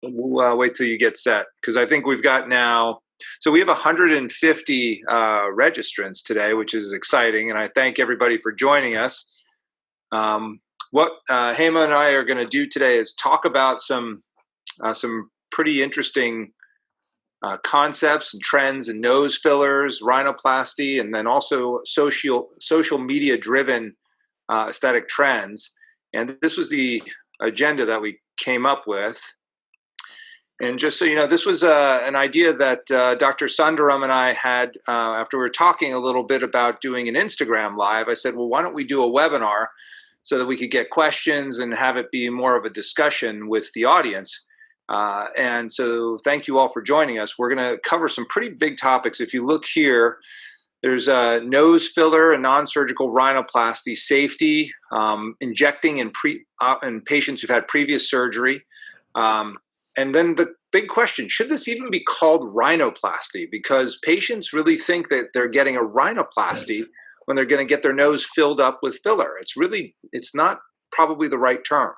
We'll wait till you get set because I think we've got now. So we have 150 registrants today, which is exciting, and I thank everybody for joining us. What Hema and I are going to do today is talk about some pretty interesting concepts and trends in nose fillers, rhinoplasty, and then also social media driven aesthetic trends. And this was the agenda that we came up with. And just so you know, this was an idea that Dr. Sundaram and I had after we were talking a little bit about doing an Instagram live. I said, well, why don't we do a webinar so that we could get questions and have it be more of a discussion with the audience. And so thank you all for joining us. We're going to cover some pretty big topics. If you look here, there's a nose filler and non-surgical rhinoplasty safety, injecting in patients who've had previous surgery. And then the big question, should this even be called rhinoplasty? Because patients really think that they're getting a rhinoplasty when they're going to get their nose filled up with filler. It's not probably the right term.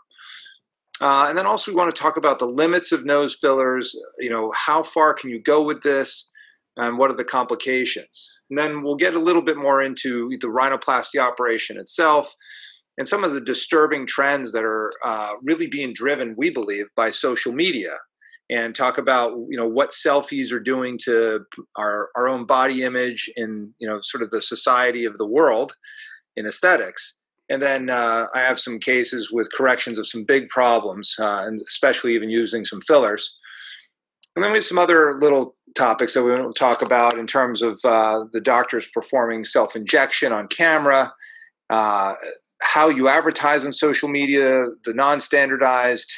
And then also we want to talk about the limits of nose fillers, how far can you go with this, and what are the complications? And then we'll get a little bit more into the rhinoplasty operation itself, and some of the disturbing trends that are really being driven, we believe, by social media, and talk about what selfies are doing to our own body image in sort of the society of the world in aesthetics. And then I have some cases with corrections of some big problems, and especially even using some fillers. And then we have some other little topics that we want to talk about in terms of the doctors performing self-injection on camera, how you advertise on social media, the non-standardized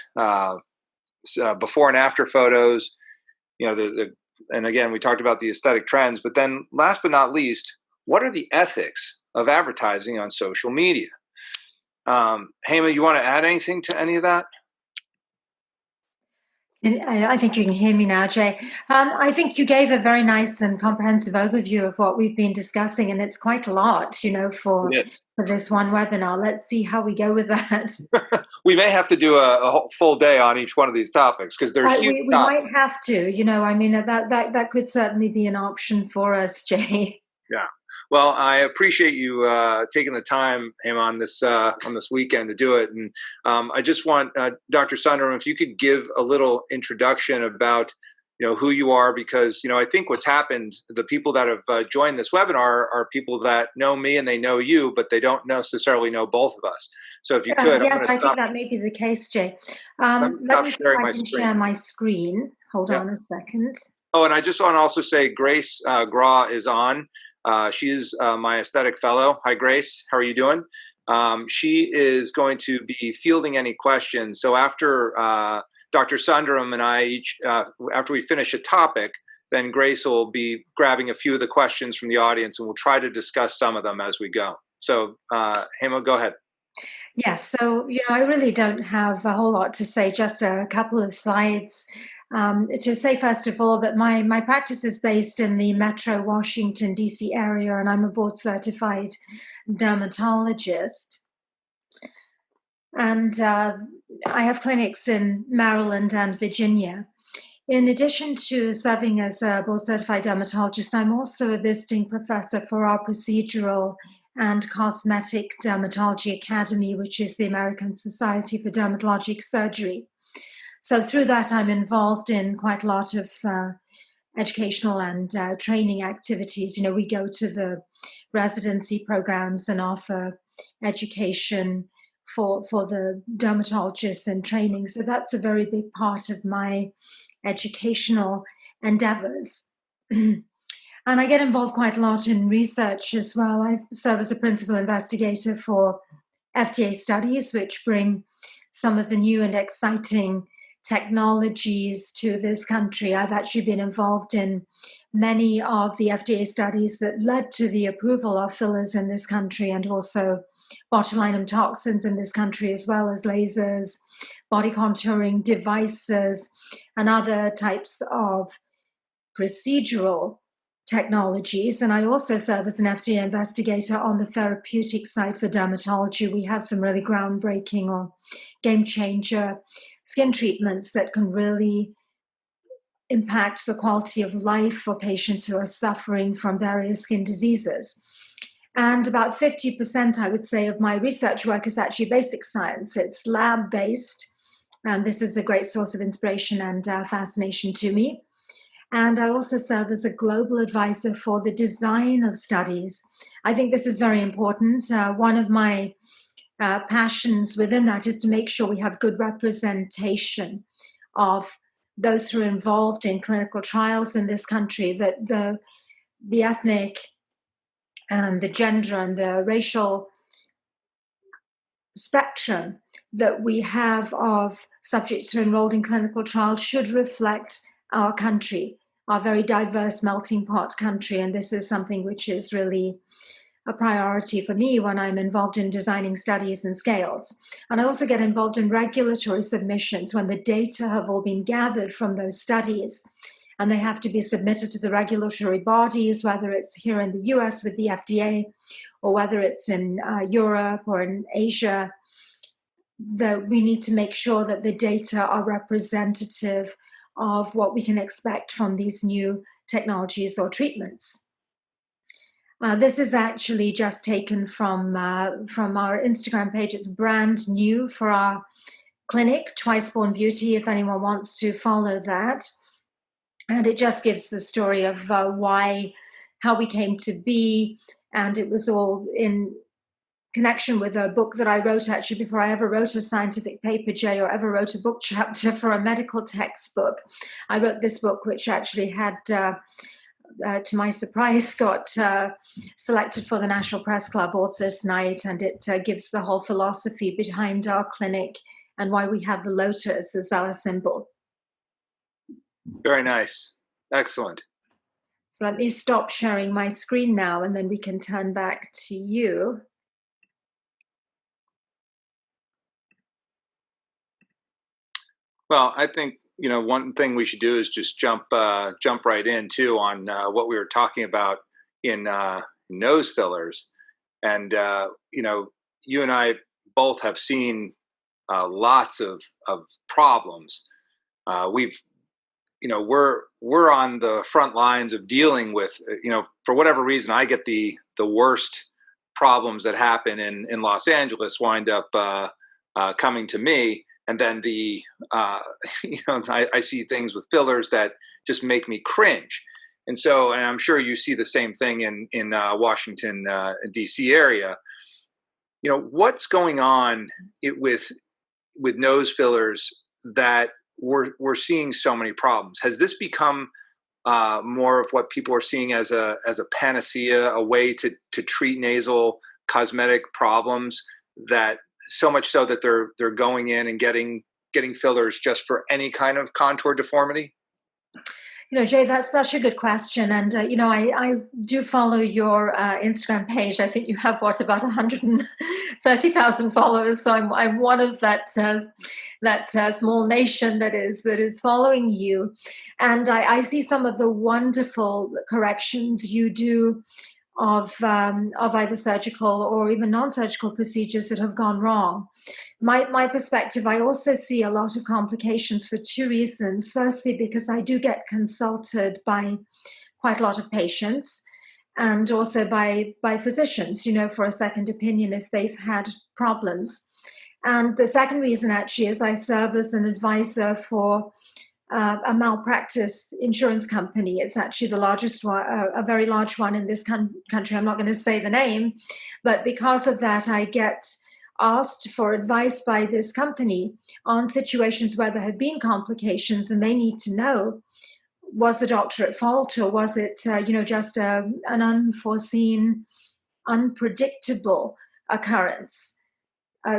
before and after photos, and again, we talked about the aesthetic trends, but then last but not least, what are the ethics of advertising on social media? Hema, you want to add anything to any of that? I think you can hear me now, Jay. I think you gave a very nice and comprehensive overview of what we've been discussing, and it's quite a lot, for this one webinar. Let's see how we go with that. We may have to do a whole full day on each one of these topics because they're huge. We might have to, that could certainly be an option for us, Jay. Yeah. Well, I appreciate you taking the time, Hema, on this weekend to do it. And I just want Dr. Sundaram, if you could give a little introduction about who you are, because I think what's happened, the people that have joined this webinar are people that know me and they know you, but they don't necessarily know both of us. So if you could, yes, I think that may be the case, Jay. Let me see if I can share my screen. Hold on a second. Oh, and I just want to also say Grace Graw is on. She is my aesthetic fellow. Hi, Grace. How are you doing? She is going to be fielding any questions. So after Dr. Sundaram and I after we finish a topic, then Grace will be grabbing a few of the questions from the audience, and we'll try to discuss some of them as we go. So, Hema, go ahead. Yes. So, I really don't have a whole lot to say, just a couple of slides. To say, first of all, that my practice is based in the Metro Washington, D.C. area, and I'm a board-certified dermatologist. And I have clinics in Maryland and Virginia. In addition to serving as a board-certified dermatologist, I'm also a visiting professor for our procedural and cosmetic dermatology academy, which is the American Society for Dermatologic Surgery. So through that, I'm involved in quite a lot of educational and training activities. We go to the residency programs and offer education for the dermatologists and training. So that's a very big part of my educational endeavors. And I get involved quite a lot in research as well. I serve as a principal investigator for FDA studies, which bring some of the new and exciting technologies to this country. I've actually been involved in many of the FDA studies that led to the approval of fillers in this country, and also botulinum toxins in this country, as well as lasers, body contouring devices, and other types of procedural technologies. And I also serve as an FDA investigator on the therapeutic side for dermatology. We have some really groundbreaking or game changer skin treatments that can really impact the quality of life for patients who are suffering from various skin diseases. And about 50%, I would say, of my research work is actually basic science. It's lab-based. This is a great source of inspiration and fascination to me. And I also serve as a global advisor for the design of studies. I think this is very important. One of my passions within that is to make sure we have good representation of those who are involved in clinical trials in this country, that the ethnic and the gender and the racial spectrum that we have of subjects who are enrolled in clinical trials should reflect our country, our very diverse melting pot country. And this is something which is really a priority for me when I'm involved in designing studies and scales. And I also get involved in regulatory submissions when the data have all been gathered from those studies, and they have to be submitted to the regulatory bodies, whether it's here in the US with the FDA, or whether it's in Europe or in Asia. That we need to make sure that the data are representative of what we can expect from these new technologies or treatments. This is actually just taken from our Instagram page. It's brand new for our clinic, Twice Born Beauty, if anyone wants to follow that. And it just gives the story of how we came to be. And it was all in connection with a book that I wrote actually before I ever wrote a scientific paper, Jay, or ever wrote a book chapter for a medical textbook. I wrote this book, which actually had... to my surprise, got selected for the National Press Club Authors Night, and it gives the whole philosophy behind our clinic and why we have the lotus as our symbol. Very nice. Excellent. So let me stop sharing my screen now, and then we can turn back to you. Well, I think one thing we should do is just jump right in too on what we were talking about in nose fillers, and you and I both have seen lots of problems. We're on the front lines of dealing with for whatever reason I get the worst problems that happen in Los Angeles wind up coming to me. And then I see things with fillers that just make me cringe. And I'm sure you see the same thing in Washington, D.C. area. What's going on with nose fillers that we're seeing so many problems? Has this become more of what people are seeing as a panacea, a way to treat nasal cosmetic problems, that so much so that they're going in and getting fillers just for any kind of contour deformity? Jay, that's such a good question. And, I do follow your Instagram page. I think you have, about 130,000 followers. So I'm one of that small nation that is following you. And I see some of the wonderful corrections you do of either surgical or even non-surgical procedures that have gone wrong. My perspective, I also see a lot of complications for two reasons. Firstly, because I do get consulted by quite a lot of patients, and also by physicians, for a second opinion if they've had problems. And the second reason actually is I serve as an advisor for a malpractice insurance company. It's actually the largest one, a very large one in this country. I'm not going to say the name, but because of that, I get asked for advice by this company on situations where there have been complications, and they need to know, was the doctor at fault, or was it, just an unforeseen, unpredictable occurrence?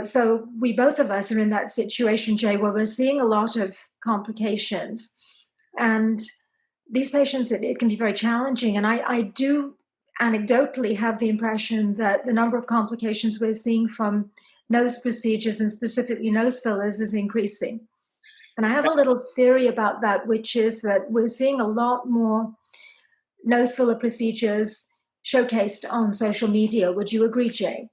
So we, both of us, are in that situation, Jay, where we're seeing a lot of complications. And these patients, it can be very challenging. And I do anecdotally have the impression that the number of complications we're seeing from nose procedures, and specifically nose fillers, is increasing. And I have a little theory about that, which is that we're seeing a lot more nose filler procedures showcased on social media. Would you agree, Jay?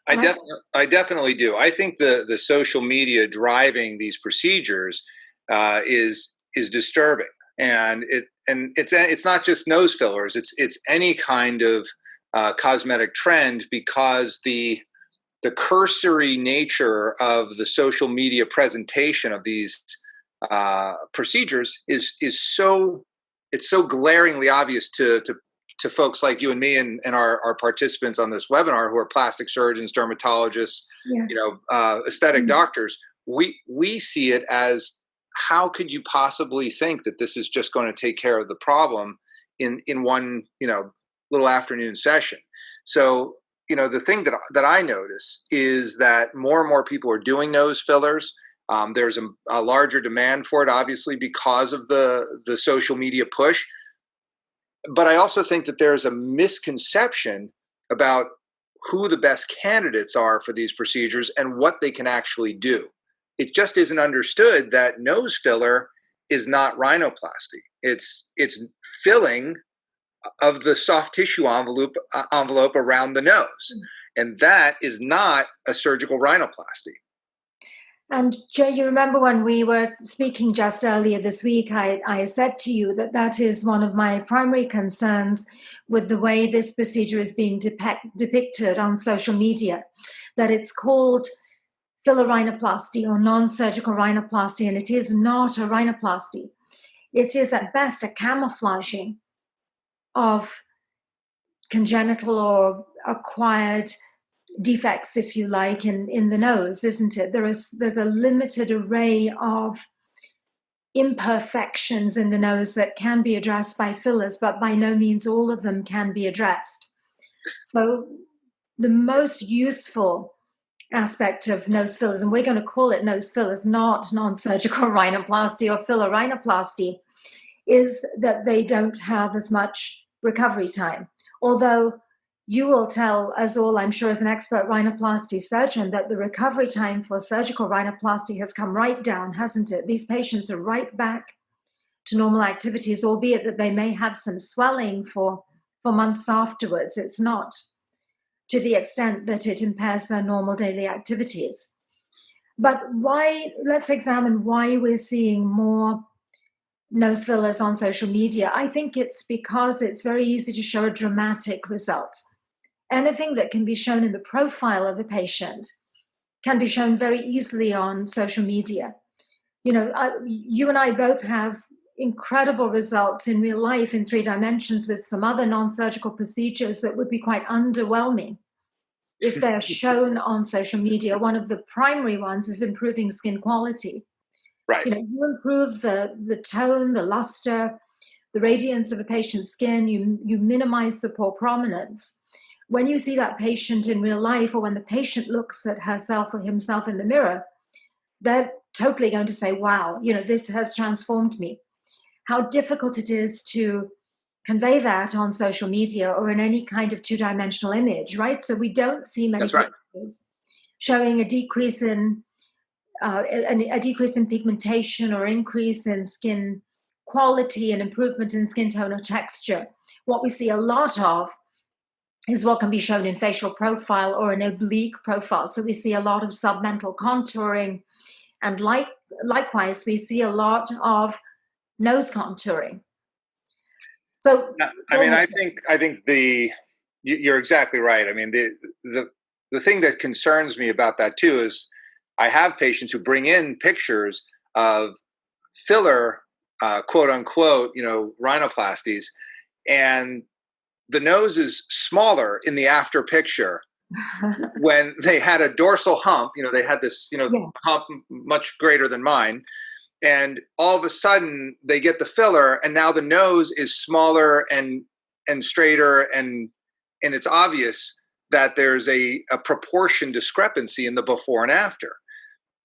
Right? I definitely do. I think the social media driving these procedures is disturbing, and it's not just nose fillers. It's any kind of cosmetic trend, because the cursory nature of the social media presentation of these procedures is so, it's so glaringly obvious to folks like you and me, and our participants on this webinar, who are plastic surgeons, dermatologists, Yes. aesthetic Mm. doctors. We see it as, how could you possibly think that this is just going to take care of the problem in one little afternoon session? So the thing that I notice is that more and more people are doing nose fillers. There's a larger demand for it, obviously, because of the social media push. But I also think that there's a misconception about who the best candidates are for these procedures and what they can actually do. It just isn't understood that nose filler is not rhinoplasty. It's filling of the soft tissue envelope around the nose, and that is not a surgical rhinoplasty. And Jay, you remember when we were speaking just earlier this week, I said to you that that is one of my primary concerns with the way this procedure is being depicted on social media, that it's called filler rhinoplasty or non-surgical rhinoplasty, and it is not a rhinoplasty. It is at best a camouflaging of congenital or acquired defects, if you like, in the nose, isn't it? There's a limited array of imperfections in the nose that can be addressed by fillers, but by no means all of them can be addressed. So the most useful aspect of nose fillers, and we're going to call it nose fillers, not non-surgical rhinoplasty or filler rhinoplasty, is that they don't have as much recovery time. Although you will tell us all, I'm sure, as an expert rhinoplasty surgeon, that the recovery time for surgical rhinoplasty has come right down, hasn't it? These patients are right back to normal activities, albeit that they may have some swelling for months afterwards. It's not to the extent that it impairs their normal daily activities. But why? Let's examine why we're seeing more nose fillers on social media. I think it's because it's very easy to show a dramatic result. Anything that can be shown in the profile of a patient can be shown very easily on social media. You and I both have incredible results in real life in 3 dimensions with some other non-surgical procedures that would be quite underwhelming if they're shown on social media. One of the primary ones is improving skin quality. Right. You improve the tone, the luster, the radiance of a patient's skin. You minimize the pore prominence. When you see that patient in real life, or when the patient looks at herself or himself in the mirror, they're totally going to say, wow, this has transformed me. How difficult it is to convey that on social media or in any kind of 2-dimensional image, right? So we don't see many pictures showing a decrease in pigmentation or increase in skin quality and improvement in skin tone or texture. What we see a lot of is what can be shown in facial profile or an oblique profile. So we see a lot of submental contouring, and likewise, we see a lot of nose contouring. So, I mean, I think you're exactly right. I mean, the thing that concerns me about that too is I have patients who bring in pictures of filler, quote unquote, rhinoplasties, and the nose is smaller in the after picture when they had a dorsal hump. They had this, hump much greater than mine. And all of a sudden they get the filler, and now the nose is smaller and straighter, and it's obvious that there's a proportion discrepancy in the before and after.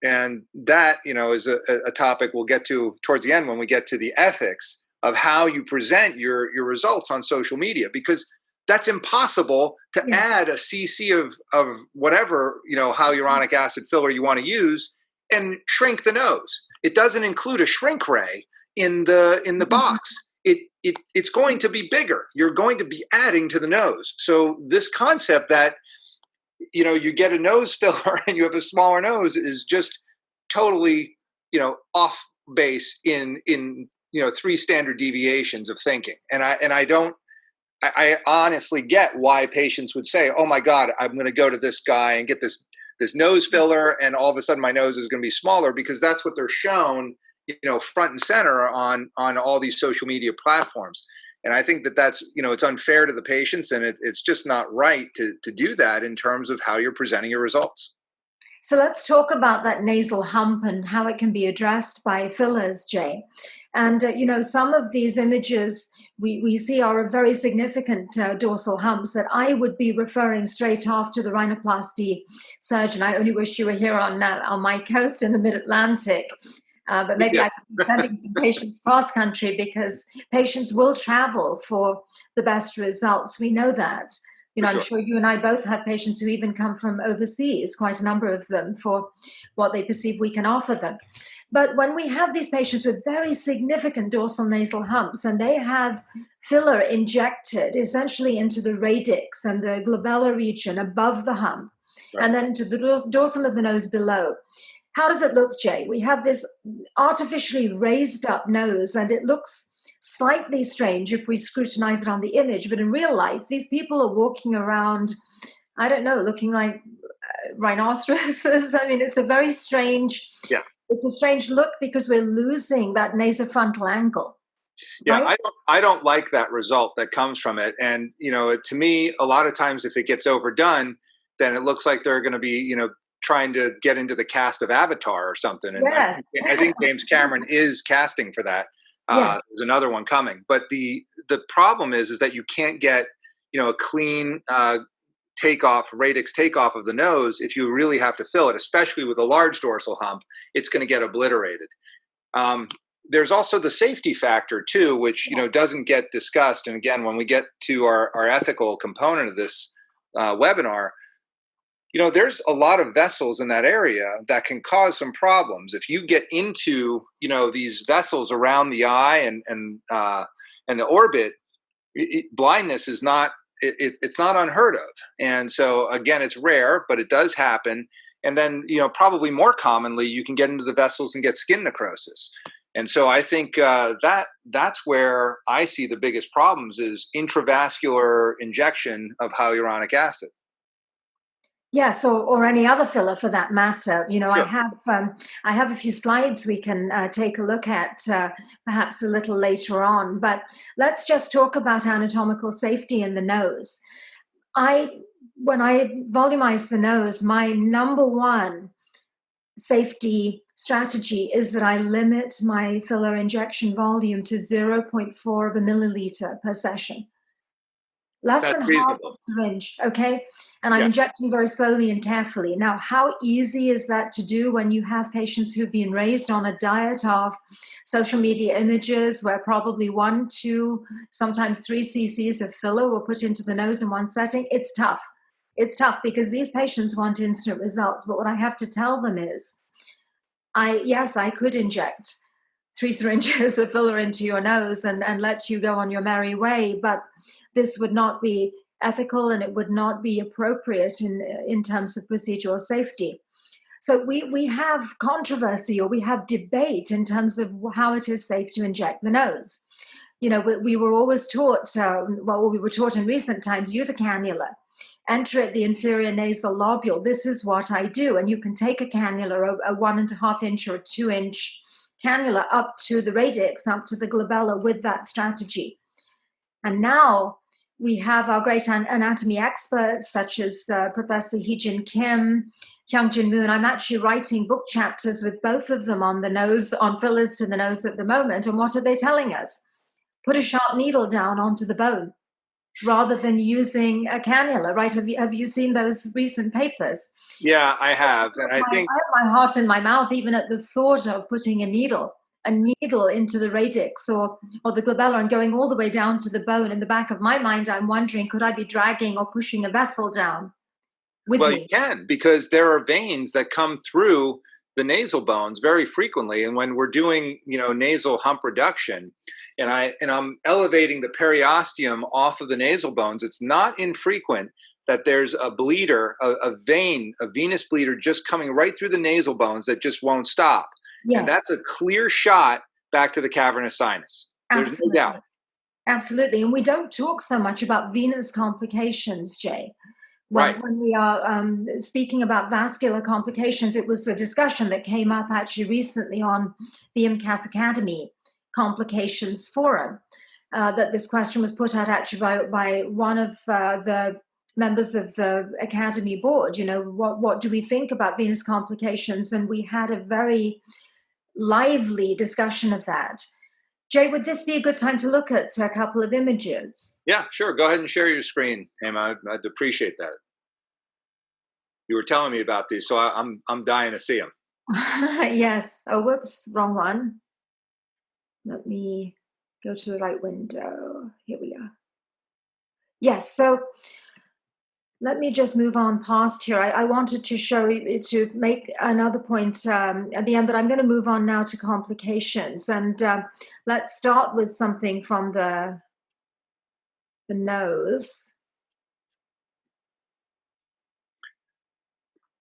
And that, is a topic we'll get to towards the end when we get to the ethics of how you present your results on social media, because that's impossible to add a cc of whatever, hyaluronic acid filler you want to use and shrink the nose. It doesn't include a shrink ray in the box. It's going to be bigger. You're going to be adding to the nose. So this concept that you get a nose filler and you have a smaller nose is just totally, off base in 3 standard deviations of thinking. And I honestly get why patients would say, "Oh my God, I'm going to go to this guy and get this nose filler, and all of a sudden my nose is going to be smaller," because that's what they're shown, front and center on all these social media platforms. And I think that's it's unfair to the patients, and it's just not right to do that in terms of how you're presenting your results. So let's talk about that nasal hump and how it can be addressed by fillers, Jay. And, some of these images we see are very significant dorsal humps that I would be referring straight off to the rhinoplasty surgeon. I only wish you were here on my coast in the mid-Atlantic. But maybe I could be sending some patients cross-country, because patients will travel for the best results. We know that. I'm sure you and I both have patients who even come from overseas, quite a number of them, for what they perceive we can offer them. But when we have these patients with very significant dorsal nasal humps, and they have filler injected essentially into the radix and the glabellar region above the hump, and then into the dorsum of the nose below, how does it look, Jay? We have this artificially raised up nose, and it looks slightly strange if we scrutinize it on the image. But in real life, these people are walking around, I don't know, looking like rhinoceroses. I mean, it's a very strange, it's a strange look, because we're losing that nasofrontal angle. Yeah, right? I don't like that result that comes from it. And, to me, a lot of times if it gets overdone, then it looks like they're going to be, trying to get into the cast of Avatar or something. And I think James Cameron is casting for that. There's another one coming. But the problem is that you can't get, a clean radix takeoff of the nose if you really have to fill it, especially with a large dorsal hump. It's going to get obliterated. There's also the safety factor too, which doesn't get discussed. And again, when we get to our ethical component of this webinar, there's a lot of vessels in that area that can cause some problems. If you get into, these vessels around the eye and the orbit, blindness is not, it's not unheard of. And so again, it's rare, but it does happen. And then, probably more commonly, you can get into the vessels and get skin necrosis. And so I think that's where I see the biggest problems is intravascular injection of hyaluronic acid. Yes, or any other filler for that matter. I have a few slides we can take a look at perhaps a little later on. But let's just talk about anatomical safety in the nose. When I volumize the nose, my number one safety strategy is that I limit my filler injection volume to 0.4 of a milliliter per session. Less than half a syringe, okay? And I'm injecting very slowly and carefully. Now, how easy is that to do when you have patients who've been raised on a diet of social media images where probably 1, 2, sometimes 3 cc's of filler were put into the nose in one setting? It's tough. It's tough because these patients want instant results. But what I have to tell them is, I could inject 3 syringes of filler into your nose and let you go on your merry way, but this would not be ethical and it would not be appropriate in terms of procedural safety. So we have controversy, or we have debate in terms of how it is safe to inject the nose. We were always taught, we were taught in recent times, use a cannula, enter at the inferior nasal lobule. This is what I do. And you can take a cannula, a 1.5 inch or 2 inch cannula up to the radix, up to the glabella with that strategy. And now we have our great anatomy experts such as Professor Hee-Jin Kim, Hyung-Jin Moon. I'm actually writing book chapters with both of them on the nose, on fillers to the nose at the moment. And what are they telling us? Put a sharp needle down onto the bone rather than using a cannula, right? Have you seen those recent papers? Yeah, I have. And I think I have my heart in my mouth even at the thought of putting a needle into the radix or the glabella and going all the way down to the bone. In the back of my mind, I'm wondering, could I be dragging or pushing a vessel down with me? Well, you can, because there are veins that come through the nasal bones very frequently. And when we're doing, nasal hump reduction, and I'm elevating the periosteum off of the nasal bones, it's not infrequent that there's a bleeder, a vein, a venous bleeder just coming right through the nasal bones that just won't stop. Yes. And that's a clear shot back to the cavernous sinus. There's Absolutely. no doubt. Absolutely. And we don't talk so much about venous complications, Jay. Right. When we are speaking about vascular complications, it was a discussion that came up actually recently on the MCAS Academy Complications Forum, that this question was put out actually by one of the members of the Academy board. You know, what do we think about venous complications? And we had a very lively discussion of that. Jay, would this be a good time to look at a couple of images? Yeah, sure. Go ahead and share your screen, Hema. I'd appreciate that. You were telling me about these, so I'm dying to see them. Yes. Oh, whoops, wrong one. Let me go to the right window. Here we are. Yes, so let me just move on past here. I wanted to show you, to make another point at the end, but I'm going to move on now to complications. And let's start with something from the nose.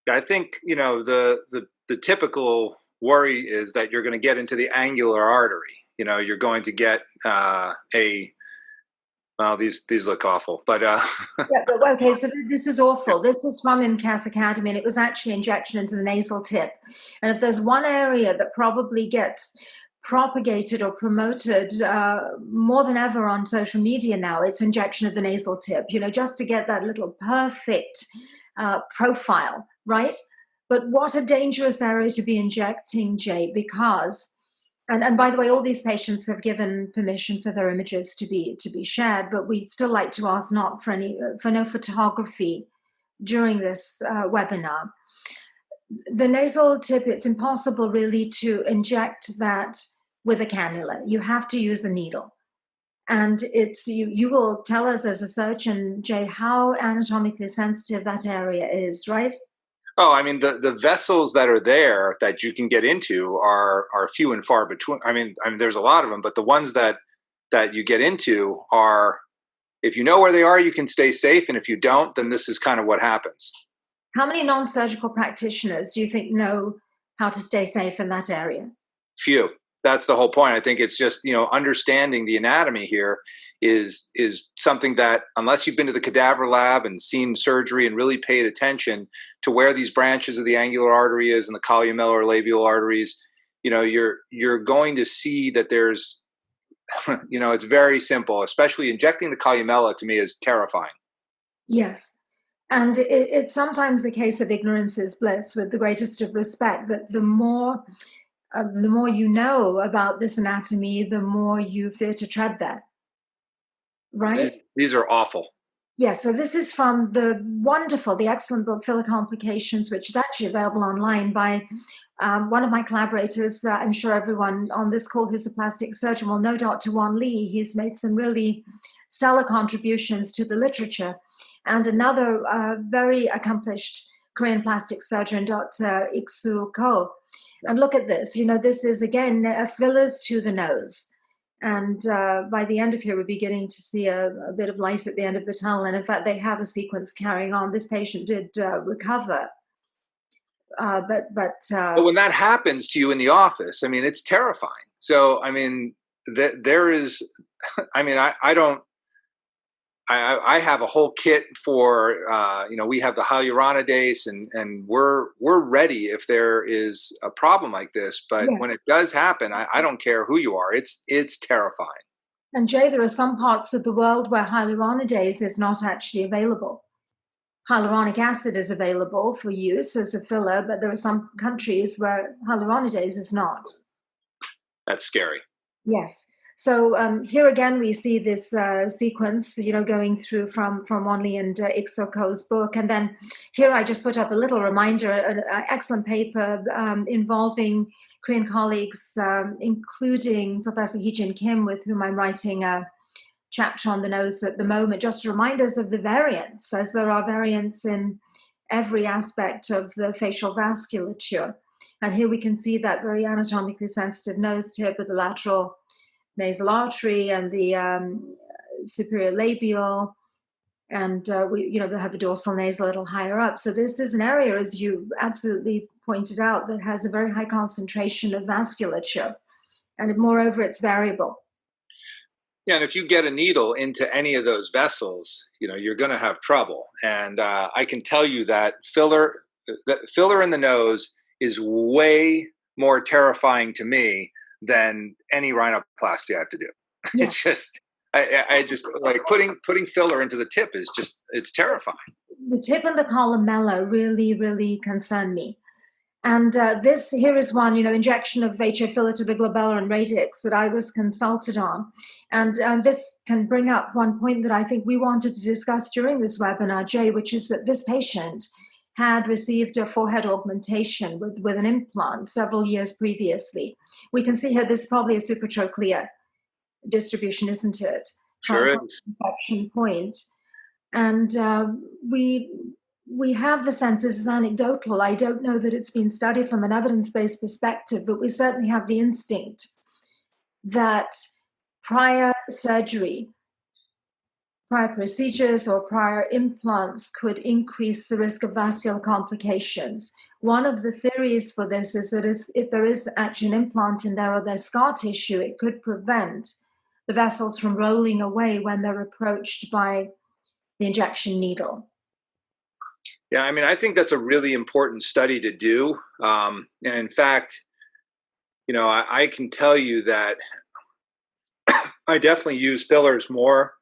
I think, you know, the typical worry is that you're going to get into the angular artery. You know, you're going to get well, these look awful, but yeah, but okay, so this is awful. This is from MCAS Academy, and it was actually injection into the nasal tip. And if there's one area that probably gets propagated or promoted more than ever on social media now, it's injection of the nasal tip, you know, just to get that little perfect profile, right? But what a dangerous area to be injecting, Jay, because and by the way, all these patients have given permission for their images to be shared, but we still like to ask not for no photography during this webinar. The nasal tip, it's impossible really to inject that with a cannula. You have to use a needle. And it's you will tell us as a surgeon, Jay, how anatomically sensitive that area is, right? Oh, I mean, the vessels that are there that you can get into are few and far between. I mean, there's a lot of them, but the ones that you get into are, if you know where they are, you can stay safe, and if you don't, then this is kind of what happens. How many non-surgical practitioners do you think know how to stay safe in that area? Few. That's the whole point. I think it's just, you know, understanding the anatomy here is something that, unless you've been to the cadaver lab and seen surgery and really paid attention to where these branches of the angular artery is and the columellar labial arteries, you know, you're going to see that there's, you know, it's very simple. Especially injecting the columella, to me, is terrifying. Yes. And it's sometimes the case of ignorance is bliss, with the greatest of respect, that the more you know about this anatomy, the more you fear to tread there. Right? These are awful. Yes, so this is from the excellent book, Filler Complications, which is actually available online by one of my collaborators. I'm sure everyone on this call who's a plastic surgeon will know Dr. Wan Lee. He's made some really stellar contributions to the literature. And another very accomplished Korean plastic surgeon, Dr. Iksu Ko. And look at this. You know, this is, again, fillers to the nose. And by the end of here, we're beginning to see a bit of light at the end of the tunnel. And in fact, they have a sequence carrying on. This patient did recover. But when that happens to you in the office, I mean, it's terrifying. So, I mean, there is, I mean, I have a whole kit for, you know, we have the hyaluronidase, and we're ready if there is a problem like this. But yeah, when it does happen, I don't care who you are. It's terrifying. And Jay, there are some parts of the world where hyaluronidase is not actually available. Hyaluronic acid is available for use as a filler, but there are some countries where hyaluronidase is not. That's scary. Yes. So here again, we see this sequence, you know, going through from Wan Lee and Iksoko's book. And then here I just put up a little reminder, an excellent paper involving Korean colleagues, including Professor Hee-Jin Kim, with whom I'm writing a chapter on the nose at the moment, just to remind us of the variants, as there are variants in every aspect of the facial vasculature. And here we can see that very anatomically sensitive nose tip with the lateral nasal artery and the superior labial And we have the dorsal nasal a little higher up. So this is an area, as you absolutely pointed out, that has a very high concentration of vasculature, and moreover, it's variable. Yeah, and if you get a needle into any of those vessels, you're going to have trouble. And I can tell you that filler in the nose is way more terrifying to me than any rhinoplasty I have to do. Yeah. It's just, I just like putting filler into the tip is just, it's terrifying. The tip and the columella really, really concern me. And here is one, injection of HA filler to the glabella and radix that I was consulted on. And this can bring up one point that I think we wanted to discuss during this webinar, Jay, which is that this patient had received a forehead augmentation with an implant several years previously. We can see here this is probably a supratrochlear distribution, isn't it? Sure is. Infection point. And we have the sense, this is anecdotal, I don't know that it's been studied from an evidence-based perspective, but we certainly have the instinct that prior surgery, prior procedures, or prior implants could increase the risk of vascular complications. One of the theories for this is that if there is actually an implant in there or there's scar tissue, it could prevent the vessels from rolling away when they're approached by the injection needle. Yeah, I mean, I think that's a really important study to do. And in fact, I can tell you that I definitely use fillers more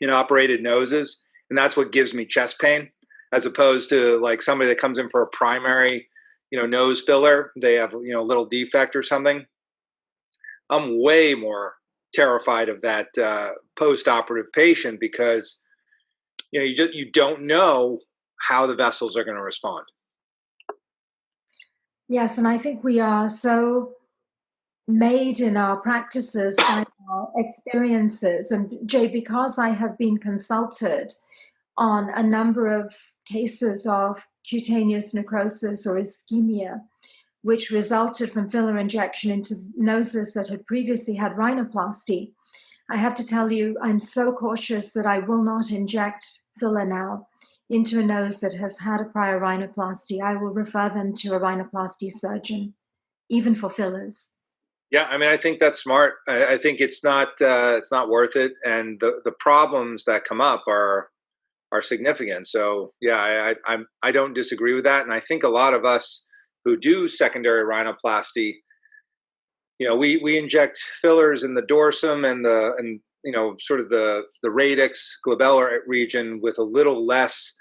in operated noses, and that's what gives me chest pain, as opposed to like somebody that comes in for a primary, nose filler. They have, a little defect or something. I'm way more terrified of that post-operative patient because, you don't know how the vessels are going to respond. Yes, and I think we are so made in our practices by our experiences. And Jay, because I have been consulted on a number of cases of cutaneous necrosis or ischemia, which resulted from filler injection into noses that had previously had rhinoplasty, I have to tell you, I'm so cautious that I will not inject filler now into a nose that has had a prior rhinoplasty. I will refer them to a rhinoplasty surgeon, even for fillers. Yeah, I mean, I think that's smart. I think it's not worth it, and the problems that come up are significant. So yeah, I don't disagree with that, and I think a lot of us who do secondary rhinoplasty, we inject fillers in the dorsum and sort of the radix glabellar region with a little less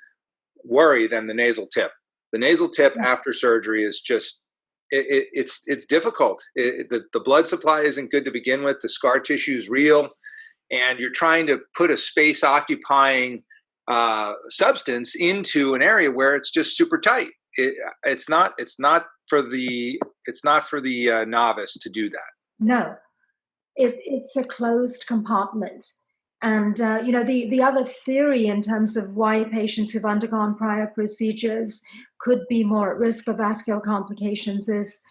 worry than the nasal tip. The nasal tip after surgery is just it's difficult. The blood supply isn't good to begin with. The scar tissue is real, and you're trying to put a space occupying substance into an area where it's just super tight. It's not for the novice to do that. No, it's a closed compartment. And the other theory in terms of why patients who've undergone prior procedures could be more at risk for vascular complications is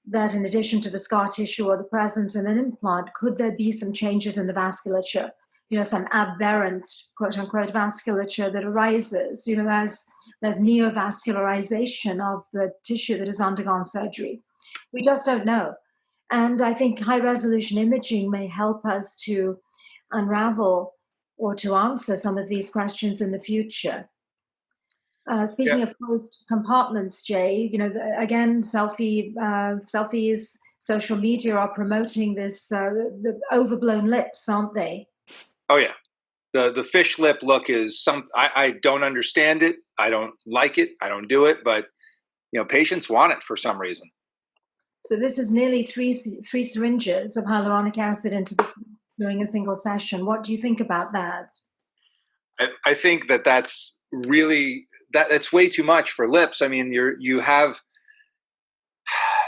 that in addition to the scar tissue or the presence of an implant, could there be some changes in the vasculature? Some aberrant, quote unquote, vasculature that arises, as there's neovascularization of the tissue that has undergone surgery. We just don't know. And I think high resolution imaging may help us to unravel or to answer some of these questions in the future. Speaking of closed compartments, Jay, again, selfies, social media are promoting this, the overblown lips, aren't they? Oh yeah, the fish lip look is I don't understand it. I don't like it. I don't do it, but patients want it for some reason. So this is nearly three syringes of hyaluronic acid during a single session. What do you think about that? I think that's really that's way too much for lips. I mean, you have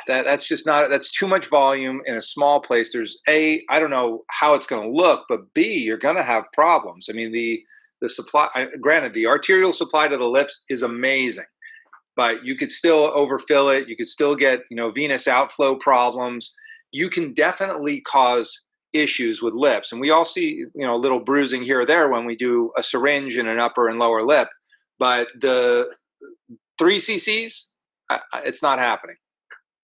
that's too much volume in a small place. There's I don't know how it's going to look, but B, you're going to have problems. I mean, the supply, granted, the arterial supply to the lips is amazing, but you could still overfill it. You could still get, venous outflow problems. You can definitely cause issues with lips. And we all see, a little bruising here or there when we do a syringe in an upper and lower lip, but the 3 cc's, it's not happening.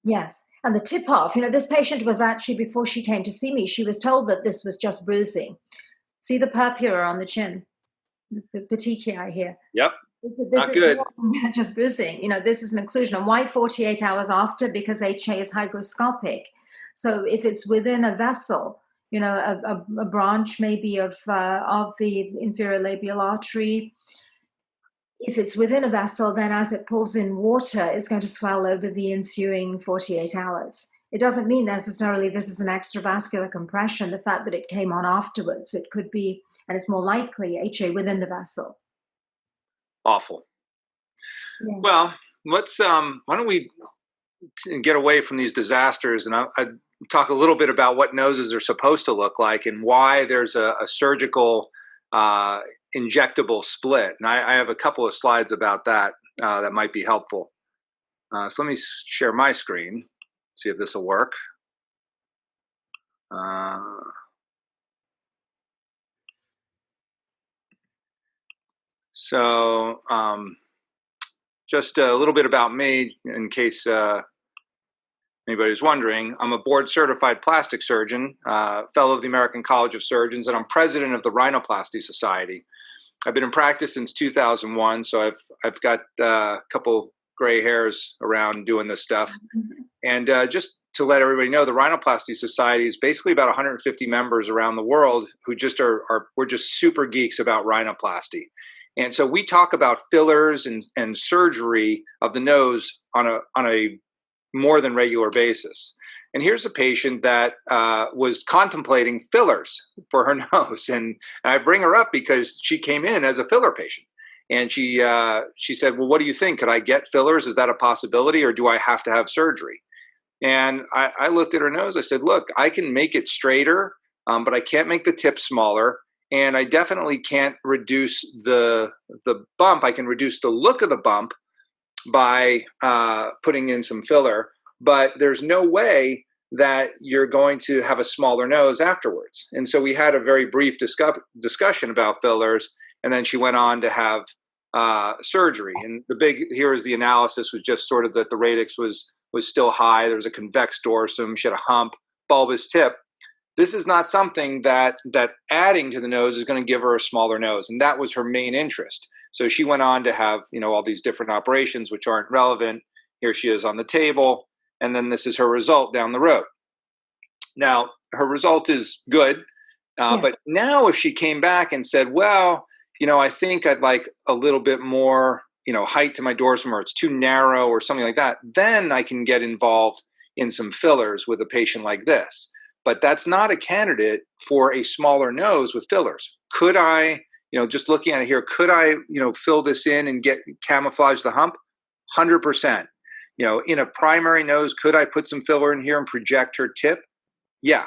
Yes. And the tip off, this patient was actually, before she came to see me, she was told that this was just bruising. See the purpura on the chin, the petechiae here. Yep. This not is good. More than just bruising. This is an occlusion. And why 48 hours after? Because HA is hygroscopic. So if it's within a vessel, a branch maybe of the inferior labial artery, if it's within a vessel, then as it pulls in water, it's going to swell over the ensuing 48 hours. It doesn't mean necessarily this is an extravascular compression. The fact that it came on afterwards, it could be, and it's more likely, HA within the vessel. Awful. Yeah. Well, let's, why don't we get away from these disasters, and I talk a little bit about what noses are supposed to look like and why there's a surgical injectable split. And I have a couple of slides about that that might be helpful. So let me share my screen, see if this will work. So just a little bit about me in case anybody's wondering. I'm a board certified plastic surgeon, fellow of the American College of Surgeons, and I'm president of the Rhinoplasty Society. I've been in practice since 2001, so I've got a couple gray hairs around doing this stuff. And just to let everybody know, the Rhinoplasty Society is basically about 150 members around the world who just we're just super geeks about rhinoplasty. And so we talk about fillers and surgery of the nose on a more than regular basis. And here's a patient that was contemplating fillers for her nose. And I bring her up because she came in as a filler patient. And she said, well, what do you think? Could I get fillers? Is that a possibility? Or do I have to have surgery? And I looked at her nose. I said, look, I can make it straighter, but I can't make the tip smaller. And I definitely can't reduce the bump. I can reduce the look of the bump by putting in some filler, but there's no way that you're going to have a smaller nose afterwards. And so we had a very brief discussion about fillers, and then she went on to have surgery. And here is the analysis, was just sort of that the radix was still high. There was a convex dorsum. She had a hump, bulbous tip. This is not something that adding to the nose is going to give her a smaller nose, and that was her main interest. So she went on to have, all these different operations which aren't relevant. Here she is on the table, and then this is her result down the road. Now, her result is good, but now if she came back and said, well, I think I'd like a little bit more, height to my dorsum, or it's too narrow or something like that, then I can get involved in some fillers with a patient like this. But that's not a candidate for a smaller nose with fillers. Could I, just looking at it here, could I, fill this in and camouflage the hump? 100%. In a primary nose, could I put some filler in here and project her tip? Yeah,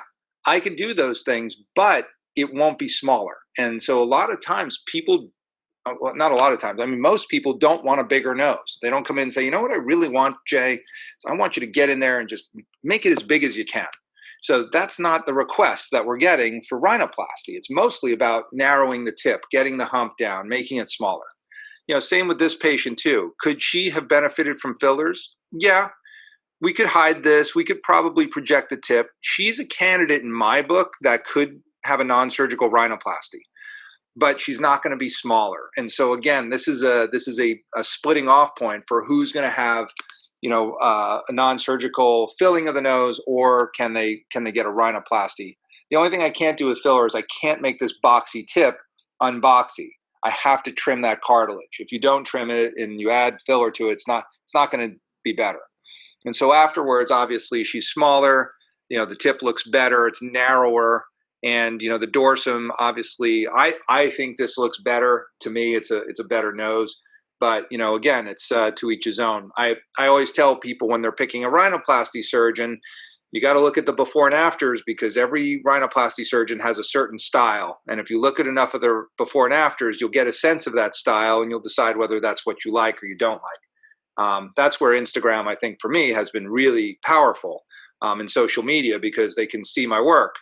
I can do those things, but it won't be smaller. And so a lot of times people, well, not a lot of times, most people don't want a bigger nose. They don't come in and say, you know what I really want, Jay? I want you to get in there and just make it as big as you can. So that's not the request that we're getting for rhinoplasty. It's mostly about narrowing the tip, getting the hump down, making it smaller. Same with this patient too. Could she have benefited from fillers? Yeah, we could hide this. We could probably project the tip. She's a candidate in my book that could have a non-surgical rhinoplasty, but she's not going to be smaller. And so again, this is a splitting off point for who's going to have a non-surgical filling of the nose, or can they get a rhinoplasty? The only thing I can't do with filler is I can't make this boxy tip unboxy. I have to trim that cartilage. If you don't trim it and you add filler to it, it's not going to be better. And so afterwards, obviously, she's smaller. The tip looks better. It's narrower, and the dorsum. Obviously, I think this looks better to me. It's a better nose. But, again, it's to each his own. I always tell people when they're picking a rhinoplasty surgeon, you got to look at the before and afters, because every rhinoplasty surgeon has a certain style. And if you look at enough of their before and afters, you'll get a sense of that style, and you'll decide whether that's what you like or you don't like. That's where Instagram, I think, for me, has been really powerful in social media, because they can see my work.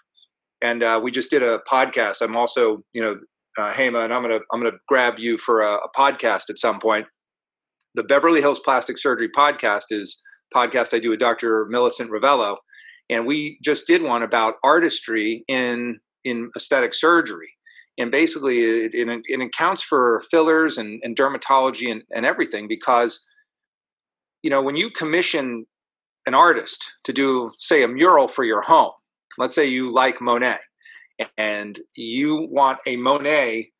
And we just did a podcast. I'm also, Hema, and I'm gonna grab you for a podcast at some point. The Beverly Hills Plastic Surgery podcast is a podcast I do with Dr. Millicent Ravello, and we just did one about artistry in aesthetic surgery. And basically, it accounts for fillers and dermatology and everything, because when you commission an artist to do, say, a mural for your home, let's say you like Monet, and you want a Monet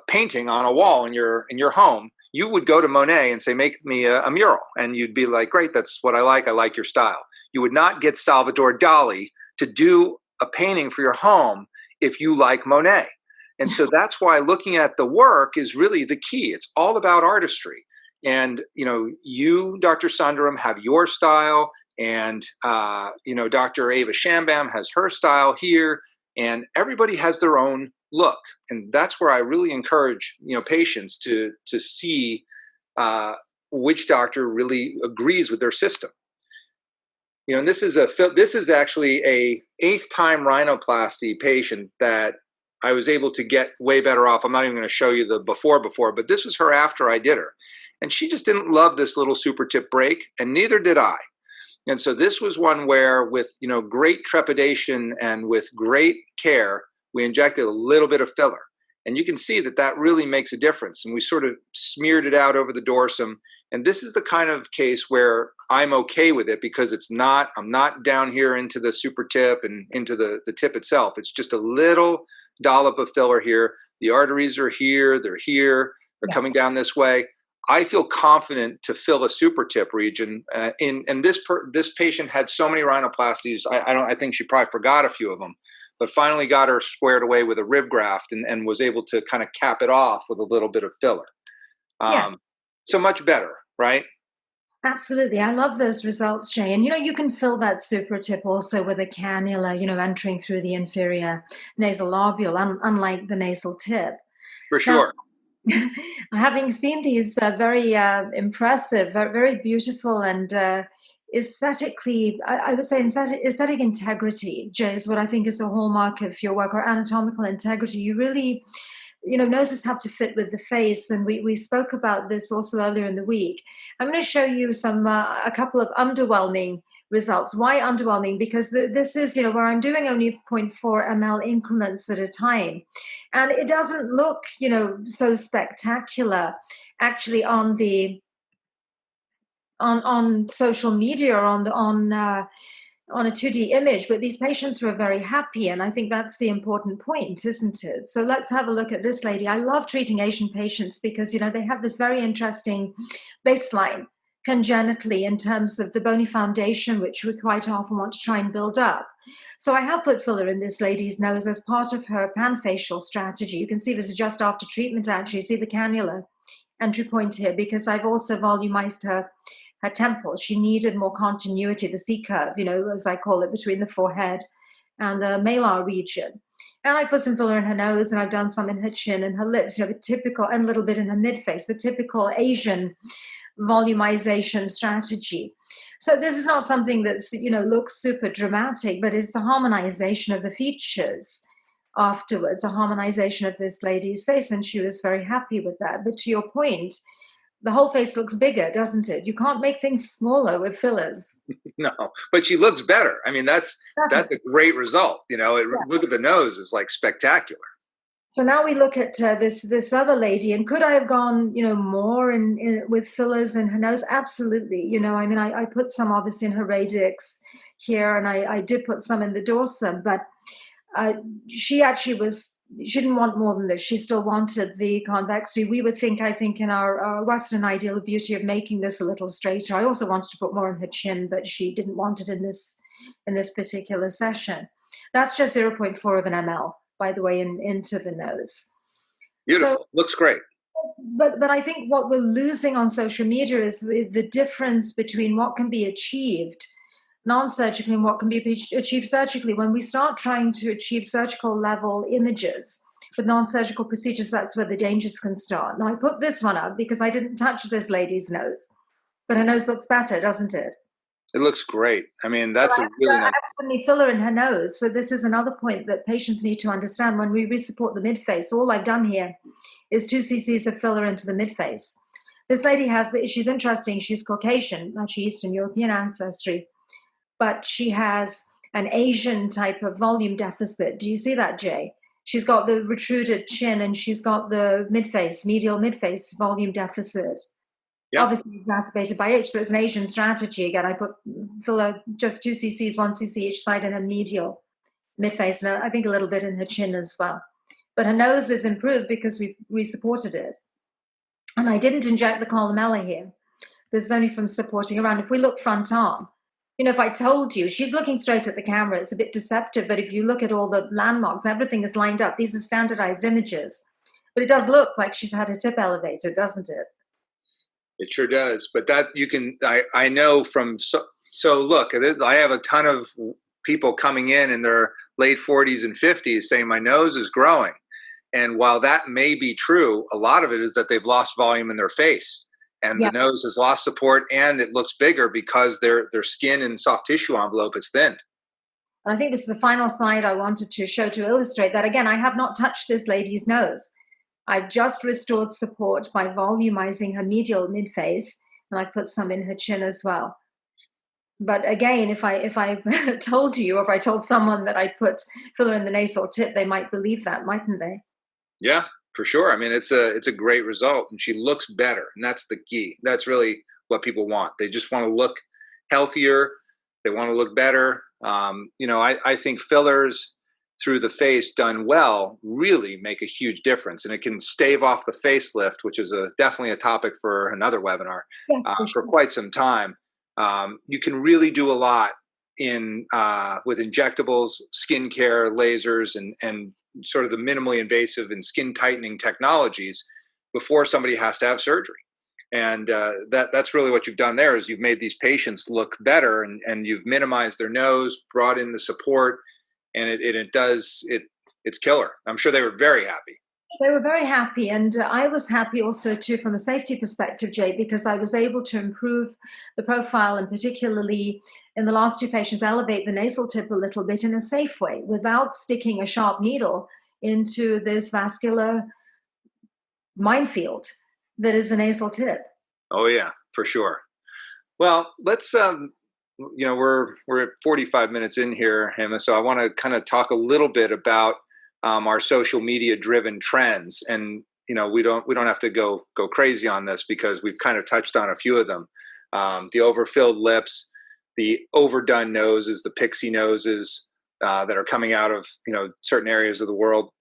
painting on a wall in your home, you would go to Monet and say, make me a mural. And you'd be like, great, that's what I like your style. You would not get Salvador Dali to do a painting for your home if you like Monet. And so that's why looking at the work is really the key. It's all about artistry. And, you, Dr. Sundaram, have your style, and, Dr. Ava Shambam has her style here, and everybody has their own look. And that's where I really encourage, patients to see which doctor really agrees with their system. And this is actually a 8th time rhinoplasty patient that I was able to get way better off. I'm not even going to show you the before, but this was her after I did her. And she just didn't love this little super tip break, and neither did I. And so this was one where, with great trepidation and with great care, we injected a little bit of filler. And you can see that really makes a difference. And we sort of smeared it out over the dorsum. And this is the kind of case where I'm okay with it, because I'm not down here into the super tip and into the tip itself. It's just a little dollop of filler here. The arteries are here, they're coming down this way. I feel confident to fill a super tip region. And this patient had so many rhinoplasties, I think she probably forgot a few of them, but finally got her squared away with a rib graft and was able to kind of cap it off with a little bit of filler. So much better, right? Absolutely. I love those results, Jay. And, you can fill that super tip also with a cannula, entering through the inferior nasal lobule, unlike the nasal tip. For sure. Now, having seen these very impressive, very beautiful, and aesthetically, I would say aesthetic integrity, Jay, is what I think is a hallmark of your work, or anatomical integrity. You really, noses have to fit with the face, and we spoke about this also earlier in the week. I'm going to show you a couple of underwhelming results. Why underwhelming? Because this is, where I'm doing only 0.4 ml increments at a time. And it doesn't look, so spectacular actually on social media, or on a 2D image, but these patients were very happy. And I think that's the important point, isn't it? So let's have a look at this lady. I love treating Asian patients because, they have this very interesting baseline congenitally in terms of the bony foundation, which we quite often want to try and build up. So I have put filler in this lady's nose as part of her panfacial strategy. You can see this is just after treatment, actually. See the cannula entry point here, because I've also volumized her temple. She needed more continuity, the C-curve, as I call it, between the forehead and the malar region. And I put some filler in her nose, and I've done some in her chin and her lips, the typical, and a little bit in her midface, the typical Asian volumization strategy. So this is not something that's, looks super dramatic, but it's a harmonization of the features afterwards, a harmonization of this lady's face, and she was very happy with that. But to your point, the whole face looks bigger, doesn't it? You can't make things smaller with fillers. No, but she looks better. I mean, that's a great result. Look at the nose; is like spectacular. So now we look at this other lady, and could I have gone, more in with fillers in her nose? Absolutely. I put some obviously in her radix here, and I did put some in the dorsum, but she didn't want more than this. She still wanted the convexity. We would think, I think, in our Western ideal of beauty, of making this a little straighter. I also wanted to put more in her chin, but she didn't want it in this particular session. That's just 0.4 of an ml, by the way, into the nose. Beautiful. So, looks great. But I think what we're losing on social media is the difference between what can be achieved non-surgically and what can be achieved surgically. When we start trying to achieve surgical level images with non-surgical procedures, that's where the dangers can start. Now, I put this one up because I didn't touch this lady's nose, but her nose looks better, doesn't it? It looks great. I mean, Well, that's a really I nice. have a filler in her nose. So this is another point that patients need to understand. When we resupport the midface, all I've done here is 2 cc's of filler into the midface. This lady she's interesting. She's Caucasian, actually Eastern European ancestry, but she has an Asian type of volume deficit. Do you see that, Jay? She's got the retruded chin and she's got the medial midface volume deficit. Yeah. Obviously exacerbated by age. So it's an Asian strategy. Again, I put filler just 2 cc's, 1 cc each side in her medial midface, and I think a little bit in her chin as well. But her nose is improved because we've resupported it. And I didn't inject the columella here. This is only from supporting around. If we look front arm, if I told you, she's looking straight at the camera, it's a bit deceptive, but if you look at all the landmarks, everything is lined up. These are standardized images. But it does look like she's had her tip elevated, doesn't it? It sure does. But that you can, I know from, so look, I have a ton of people coming in their late 40s and 50s saying my nose is growing. And while that may be true, a lot of it is that they've lost volume in their face. And the nose has lost support and it looks bigger because their skin and soft tissue envelope is thinned. And I think this is the final slide I wanted to show to illustrate that. Again, I have not touched this lady's nose. I've just restored support by volumizing her medial midface, and I put some in her chin as well. But again, if I told you, or if I told someone that I put filler in the nasal tip, they might believe that, mightn't they? Yeah. For sure. I mean, it's a great result, and she looks better, and that's the key. That's really what people want. They just want to look healthier. They want to look better. I think fillers through the face done well really make a huge difference, and it can stave off the facelift, which is definitely a topic for another webinar. Yes, for quite some time. You can really do a lot with injectables, skincare, lasers, and sort of the minimally invasive and skin tightening technologies before somebody has to have surgery. And that's really what you've done there is you've made these patients look better, and you've minimized their nose, brought in the support, and it's killer. I'm sure they were very happy. They were very happy, and I was happy also too from a safety perspective, Jay, because I was able to improve the profile, and particularly in the last 2 patients, elevate the nasal tip a little bit in a safe way without sticking a sharp needle into this vascular minefield that is the nasal tip. Oh yeah, for sure. Well, let's we're at 45 minutes in here, Hema, so I want to kind of talk a little bit about our social media driven trends. And we don't have to go crazy on this because we've kind of touched on a few of them. The overfilled lips, the overdone noses, the pixie noses that are coming out of certain areas of the world.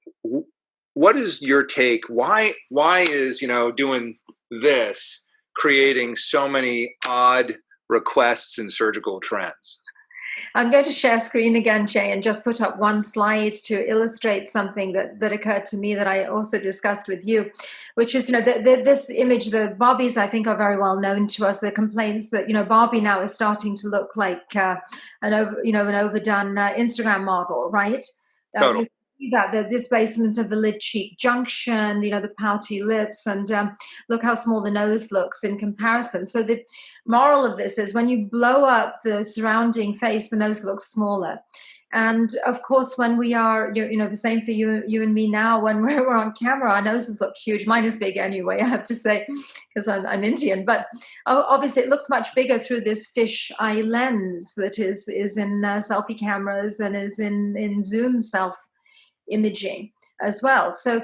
What is your take? Why is doing this creating so many odd requests and surgical trends? I'm going to share screen again, Jay, and just put up one slide to illustrate something that occurred to me that I also discussed with you, which is, this image, the Barbies, I think, are very well known to us. The complaints that, Barbie now is starting to look like an overdone Instagram model, right? Totally. That the displacement of the lid cheek junction, the pouty lips, and look how small the nose looks in comparison. So the moral of this is when you blow up the surrounding face, the nose looks smaller. And of course, when we are, the same for you and me now, when we're on camera, our noses look huge. Mine is big anyway, I have to say, because I'm Indian. But obviously, it looks much bigger through this fish eye lens that is in selfie cameras and is in Zoom imaging as well. So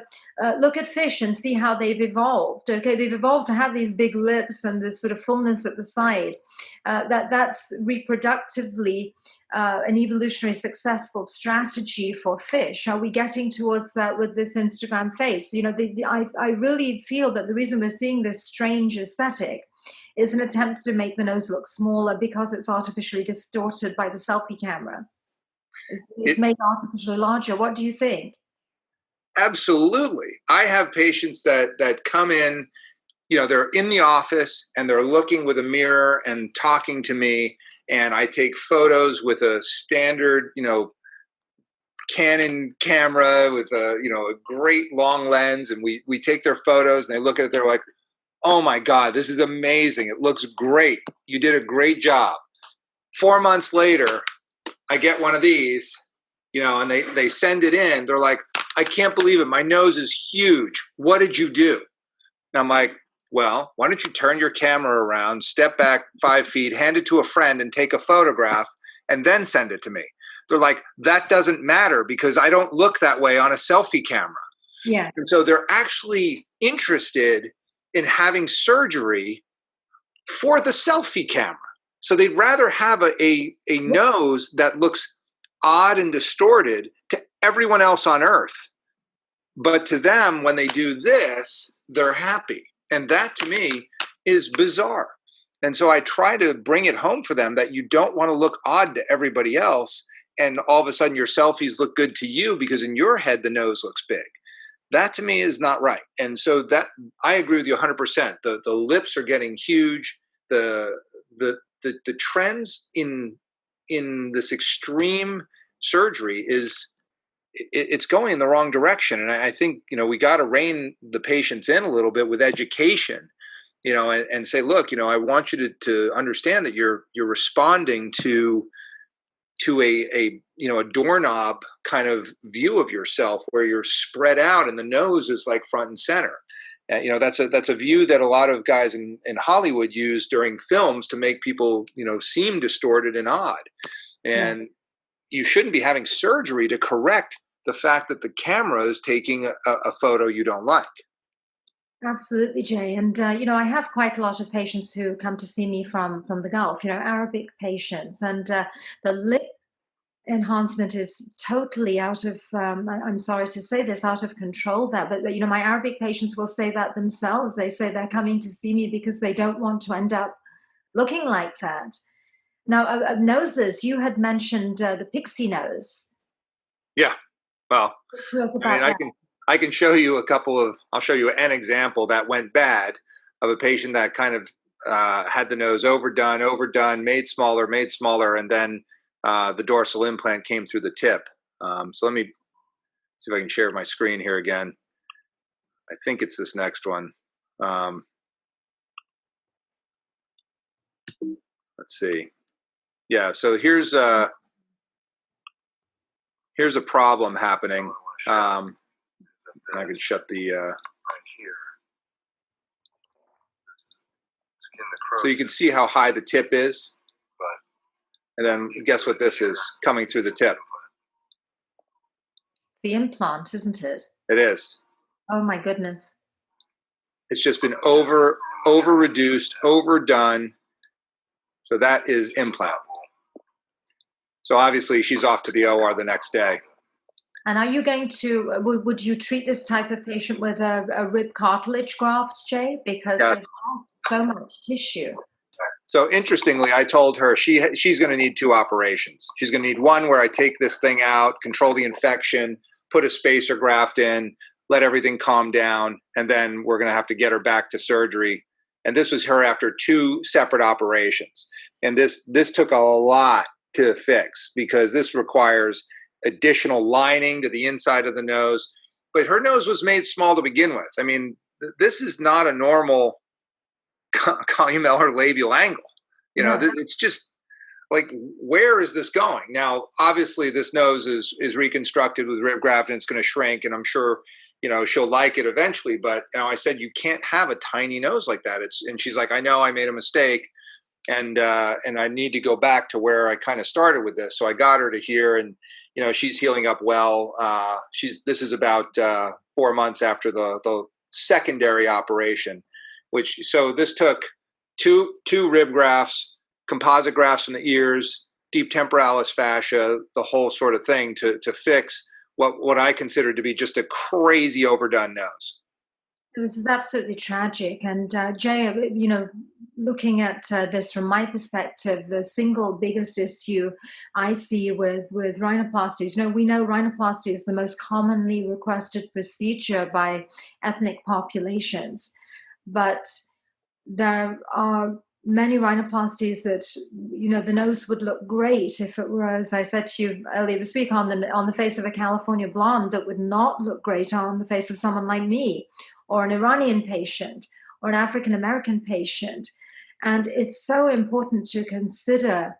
look at fish and see how they've evolved. Okay, they've evolved to have these big lips and this sort of fullness at the side. That's reproductively an evolutionary successful strategy for fish. Are we getting towards that with this Instagram face? I really feel that the reason we're seeing this strange aesthetic is an attempt to make the nose look smaller because it's artificially distorted by the selfie camera. It's made artificially larger. What do you think? Absolutely. I have patients that come in, they're in the office and they're looking with a mirror and talking to me, and I take photos with a standard, Canon camera with a great long lens, and we take their photos and they look at it, they're like, "Oh my God, this is amazing. It looks great. You did a great job." 4 months later, I get one of these, and they send it in. They're like, I can't believe it. My nose is huge. What did you do? And I'm like, well, why don't you turn your camera around, step back 5 feet, hand it to a friend and take a photograph and then send it to me. They're like, that doesn't matter because I don't look that way on a selfie camera. Yeah. And so they're actually interested in having surgery for the selfie camera. So they'd rather have a nose that looks odd and distorted to everyone else on earth. But to them, when they do this, they're happy. And that to me is bizarre. And so I try to bring it home for them that you don't want to look odd to everybody else. And all of a sudden your selfies look good to you because in your head, the nose looks big. That to me is not right. And so that I agree with you 100%. The lips are getting huge. The trends in this extreme surgery it's going in the wrong direction. And I think, we got to rein the patients in a little bit with education, and say, look, I want you to understand that you're responding to a doorknob kind of view of yourself where you're spread out and the nose is like front and center. That's a view that a lot of guys in Hollywood use during films to make people, seem distorted and odd. And you shouldn't be having surgery to correct the fact that the camera is taking a photo you don't like. Absolutely, Jay. And, I have quite a lot of patients who come to see me from the Gulf, Arabic patients. And the lip enhancement is totally out of, I'm sorry to say this, out of control there. But, my Arabic patients will say that themselves. They say they're coming to see me because they don't want to end up looking like that. Now, noses, you had mentioned the Pixie Nose. Yeah. Well, Talk to us about that. I can show you I'll show you an example that went bad of a patient that kind of had the nose overdone, made smaller, and then the dorsal implant came through the tip. So let me see if I can share my screen here again. I think it's this next one. Let's see. Yeah, so here's a problem happening. I can shut the. Right here. So you can see how high the tip is, and then guess what this is coming through the tip? The implant, isn't it? It is. Oh my goodness! It's just been over reduced, overdone. So that is implant. So obviously she's off to the OR the next day. And are you going to, would you treat this type of patient with a rib cartilage graft, Jay? Because they have so much tissue. So interestingly, I told her she's going to need 2 operations. She's going to need one where I take this thing out, control the infection, put a spacer graft in, let everything calm down, and then we're going to have to get her back to surgery. And this was her after 2 separate operations. And this took a lot to fix because this requires additional lining to the inside of the nose. But her nose was made small to begin with. I mean, this is not a normal columnar labial angle. It's just like, where is this going? Now, obviously, this nose is reconstructed with rib graft and it's going to shrink. And I'm sure, she'll like it eventually. But I said, you can't have a tiny nose like that. And she's like, I know I made a mistake. And I need to go back to where I kind of started with this. So I got her to here, and she's healing up well. This is about 4 months after the secondary operation, so this took two rib grafts, composite grafts from the ears, deep temporalis fascia, the whole sort of thing to fix what I consider to be just a crazy overdone nose. This is absolutely tragic. And Jay, looking at this from my perspective, the single biggest issue I see with rhinoplasties, we know rhinoplasty is the most commonly requested procedure by ethnic populations, but there are many rhinoplasties that, the nose would look great if it were, as I said to you earlier this week, on the face of a California blonde, that would not look great on the face of someone like me, or an Iranian patient, or an African-American patient. And it's so important to consider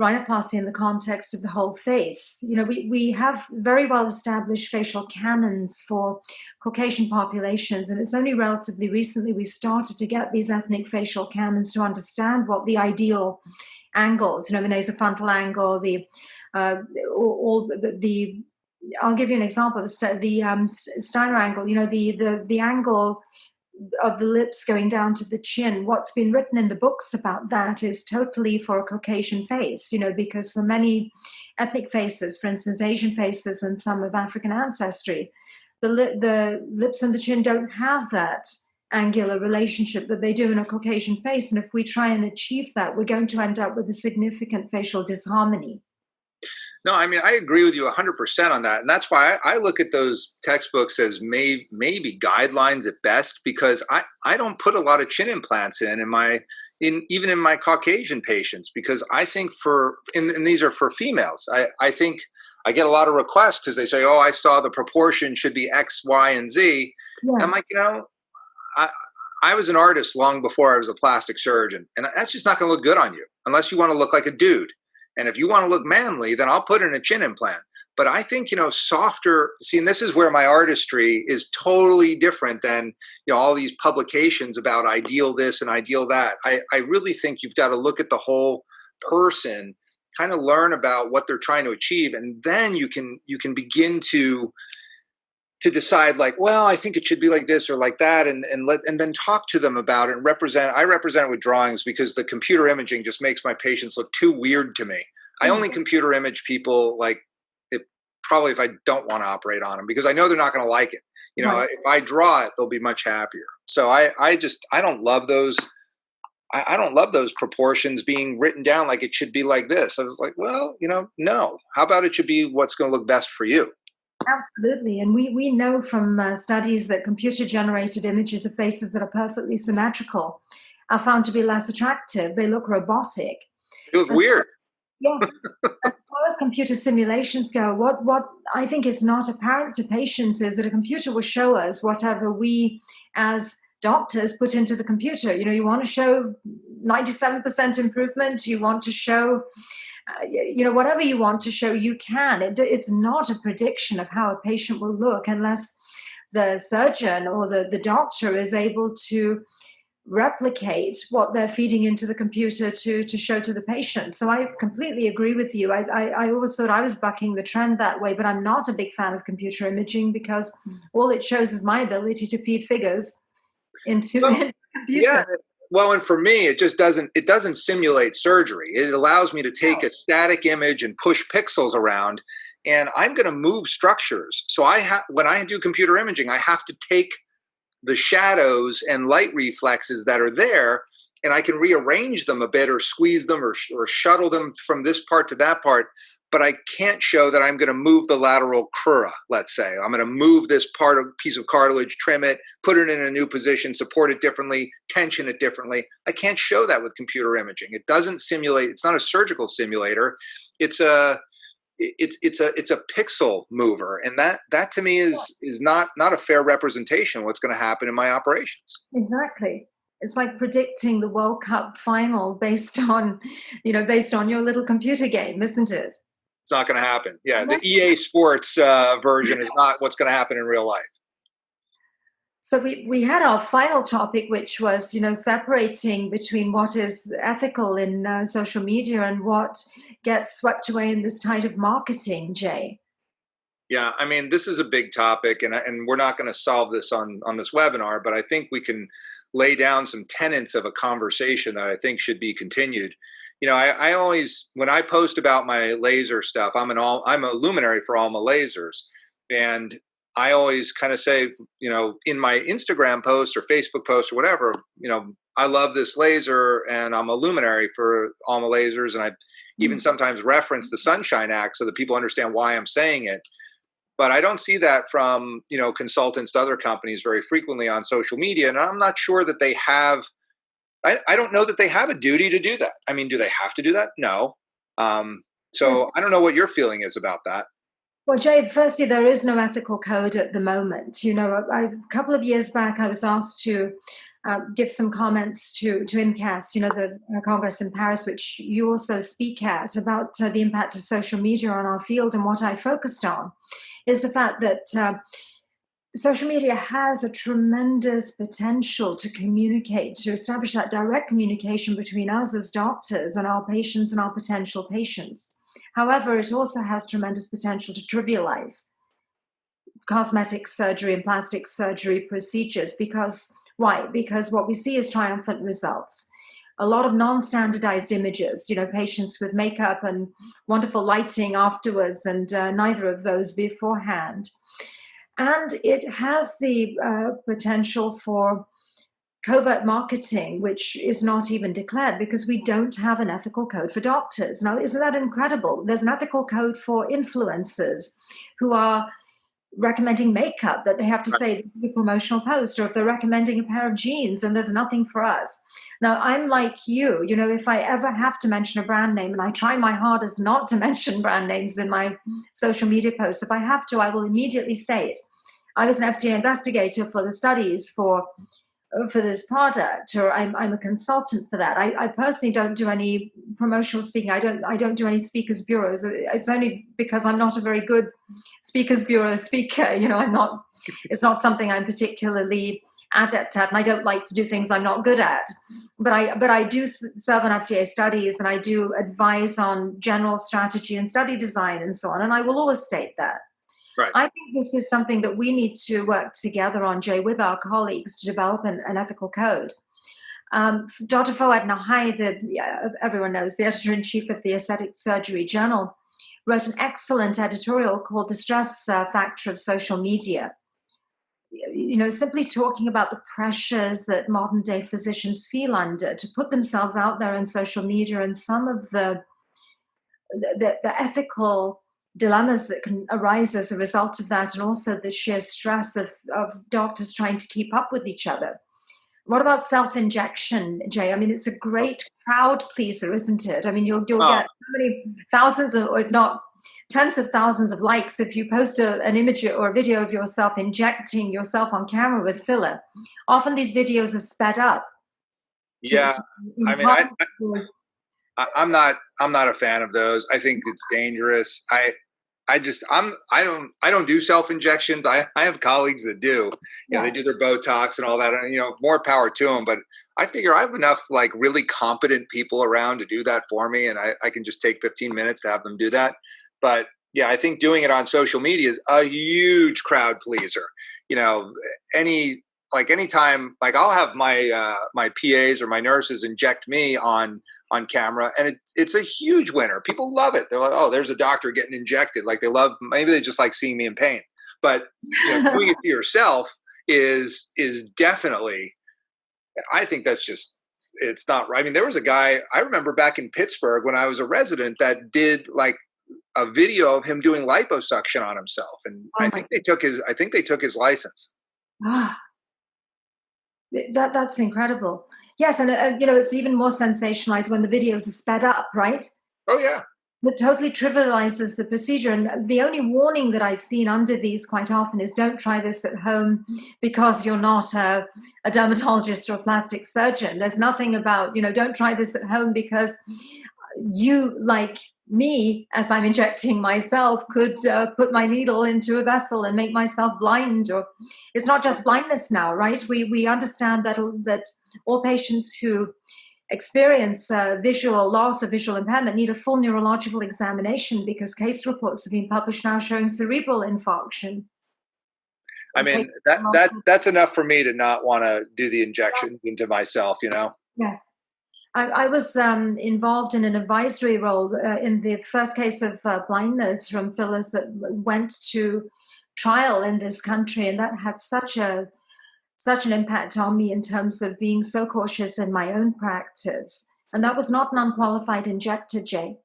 rhinoplasty in the context of the whole face. You know, we have very well established facial canons for Caucasian populations, and it's only relatively recently we started to get these ethnic facial canons to understand what the ideal angles, you know, the nasofrontal angle, the all the I'll give you an example. The Steiner angle, you know, the angle of the lips going down to the chin. What's been written in the books about that is totally for a Caucasian face, you know, because for many ethnic faces, for instance, Asian faces and some of African ancestry, the lips and the chin don't have that angular relationship that they do in a Caucasian face. And if we try and achieve that, we're going to end up with a significant facial disharmony. No, I mean, I agree with you 100% on that. And that's why I look at those textbooks as maybe guidelines at best, because I don't put a lot of chin implants in even in my Caucasian patients, because I think and these are for females. I think I get a lot of requests because they say, oh, I saw the proportion should be X, Y, and Z. Yes. I'm like, you know, I was an artist long before I was a plastic surgeon, and that's just not going to look good on you unless you want to look like a dude. And if you want to look manly, then I'll put in a chin implant. But I think, you know, softer, see, and this is where my artistry is totally different than, you know, all these publications about ideal this and ideal that. I really think you've got to look at the whole person, kind of learn about what they're trying to achieve. And then you can begin to decide, like, well, I think it should be like this or like that, and then talk to them about it and I represent it with drawings, because the computer imaging just makes my patients look too weird to me. I only computer image people like probably if I don't want to operate on them, because I know they're not going to like it. You know, if I draw it, they'll be much happier. So I don't love those. I don't love those proportions being written down like it should be like this. I was like, well, you know, no. How about it should be what's going to look best for you? Absolutely. And we know from studies that computer-generated images of faces that are perfectly symmetrical are found to be less attractive. They look robotic. They look weird. Yeah. As far as computer simulations go, what I think is not apparent to patients is that a computer will show us whatever we as doctors put into the computer. You know, you want to show 97% improvement, you want to show you know, whatever you want to show, you can. It's not a prediction of how a patient will look unless the surgeon or the doctor is able to replicate what they're feeding into the computer to show to the patient. So I completely agree with you. I always thought I was bucking the trend that way, but I'm not a big fan of computer imaging, because all it shows is my ability to feed figures into the computer. Yeah. Well, and for me, it doesn't simulate surgery. It allows me to take a static image and push pixels around, and I'm going to move structures. So when I do computer imaging, I have to take the shadows and light reflexes that are there, and I can rearrange them a bit or squeeze them or shuttle them from this part to that part. But I can't show that I'm going to move the lateral crura, let's say. I'm going to move this piece of cartilage, trim it, put it in a new position, support it differently, tension it differently. I can't show that with computer imaging. It doesn't simulate. It's not a surgical simulator. It's a pixel mover, and that to me is not a fair representation of what's going to happen in my operations. Exactly. It's like predicting the World Cup final based on your little computer game, isn't it? It's not going to happen. Yeah, the EA Sports version is not what's going to happen in real life. So we had our final topic, which was, you know, separating between what is ethical in social media and what gets swept away in this tide of marketing, Jay. Yeah, I mean, this is a big topic, and we're not going to solve this on this webinar, but I think we can lay down some tenets of a conversation that I think should be continued. You know, I always, when I post about my laser stuff, I'm a luminary for Alma Lasers, and I always kind of say, you know, in my Instagram posts or Facebook posts or whatever, you know, I love this laser and I'm a luminary for Alma Lasers, and I even sometimes reference the Sunshine Act so that people understand why I'm saying it. But I don't see that from, you know, consultants to other companies very frequently on social media, and I'm not sure that they have. I don't know that they have a duty to do that. I mean, do they have to do that? No. So I don't know what your feeling is about that. Well, Jay, firstly, there is no ethical code at the moment. You know, a couple of years back, I was asked to give some comments to IMCAS, the Congress in Paris, which you also speak at, about the impact of social media on our field. And what I focused on is the fact that social media has a tremendous potential to communicate, to establish that direct communication between us as doctors and our patients and our potential patients. However, it also has tremendous potential to trivialize cosmetic surgery and plastic surgery procedures. Why? Because what we see is triumphant results. A lot of non-standardized images, patients with makeup and wonderful lighting afterwards, and neither of those beforehand. And it has the potential for covert marketing, which is not even declared because we don't have an ethical code for doctors. Now, isn't that incredible? There's an ethical code for influencers who are recommending makeup that they have to say the promotional post, or if they're recommending a pair of jeans, and there's nothing for us. Now, I'm like you, if I ever have to mention a brand name, and I try my hardest not to mention brand names in my social media posts, if I have to, I will immediately state I was an FDA investigator for the studies for this product, or I'm a consultant for that. I personally don't do any promotional speaking. I don't do any speakers bureaus. It's only because I'm not a very good speakers bureau speaker. It's not something I'm particularly adept at, and I don't like to do things I'm not good at. But I do serve on FDA studies, and I do advise on general strategy and study design and so on. And I will always state that. Right. I think this is something that we need to work together on, Jay, with our colleagues to develop an ethical code. Dr. Fouad Nahai, everyone knows, the editor-in-chief of the Aesthetic Surgery Journal, wrote an excellent editorial called The Stress Factor of Social Media. Simply talking about the pressures that modern-day physicians feel under to put themselves out there in social media, and some of the ethical dilemmas that can arise as a result of that, and also the sheer stress of doctors trying to keep up with each other. What about self-injection, Jay? I mean, it's a great crowd pleaser, isn't it? I mean, you'll get how many thousands, or if not tens of thousands of likes if you post an image or a video of yourself injecting yourself on camera with filler. Often these videos are sped up. Yeah, I mean, I'm not a fan of those. I think it's dangerous. I don't do self-injections. I have colleagues that do. They do their Botox and all that, and more power to them. But I figure I have enough like really competent people around to do that for me, and I can just take 15 minutes to have them do that. But yeah, I think doing it on social media is a huge crowd pleaser. Anytime, like I'll have my my PAs or my nurses inject me on camera, and it's a huge winner. People love it. They're like, oh, there's a doctor getting injected. Like maybe they just like seeing me in pain. But doing it to yourself is definitely, I think that's just, it's not right. I mean, there was a guy I remember back in Pittsburgh when I was a resident that did like a video of him doing liposuction on himself, and I think they took his license. That's incredible. Yes, and it's even more sensationalized when the videos are sped up, right? Oh yeah. It totally trivializes the procedure. And the only warning that I've seen under these quite often is don't try this at home because you're not a dermatologist or a plastic surgeon. There's nothing about, don't try this at home because you, like me, as I'm injecting myself, could put my needle into a vessel and make myself blind. Or it's not just blindness now, right? We understand that all patients who experience visual loss or visual impairment need a full neurological examination, because case reports have been published now showing cerebral infarction. I mean, that's enough for me to not want to do the injection into myself, Yes. I was involved in an advisory role in the first case of blindness from fillers that went to trial in this country, and that had such an impact on me in terms of being so cautious in my own practice. And that was not an unqualified injector, Jay.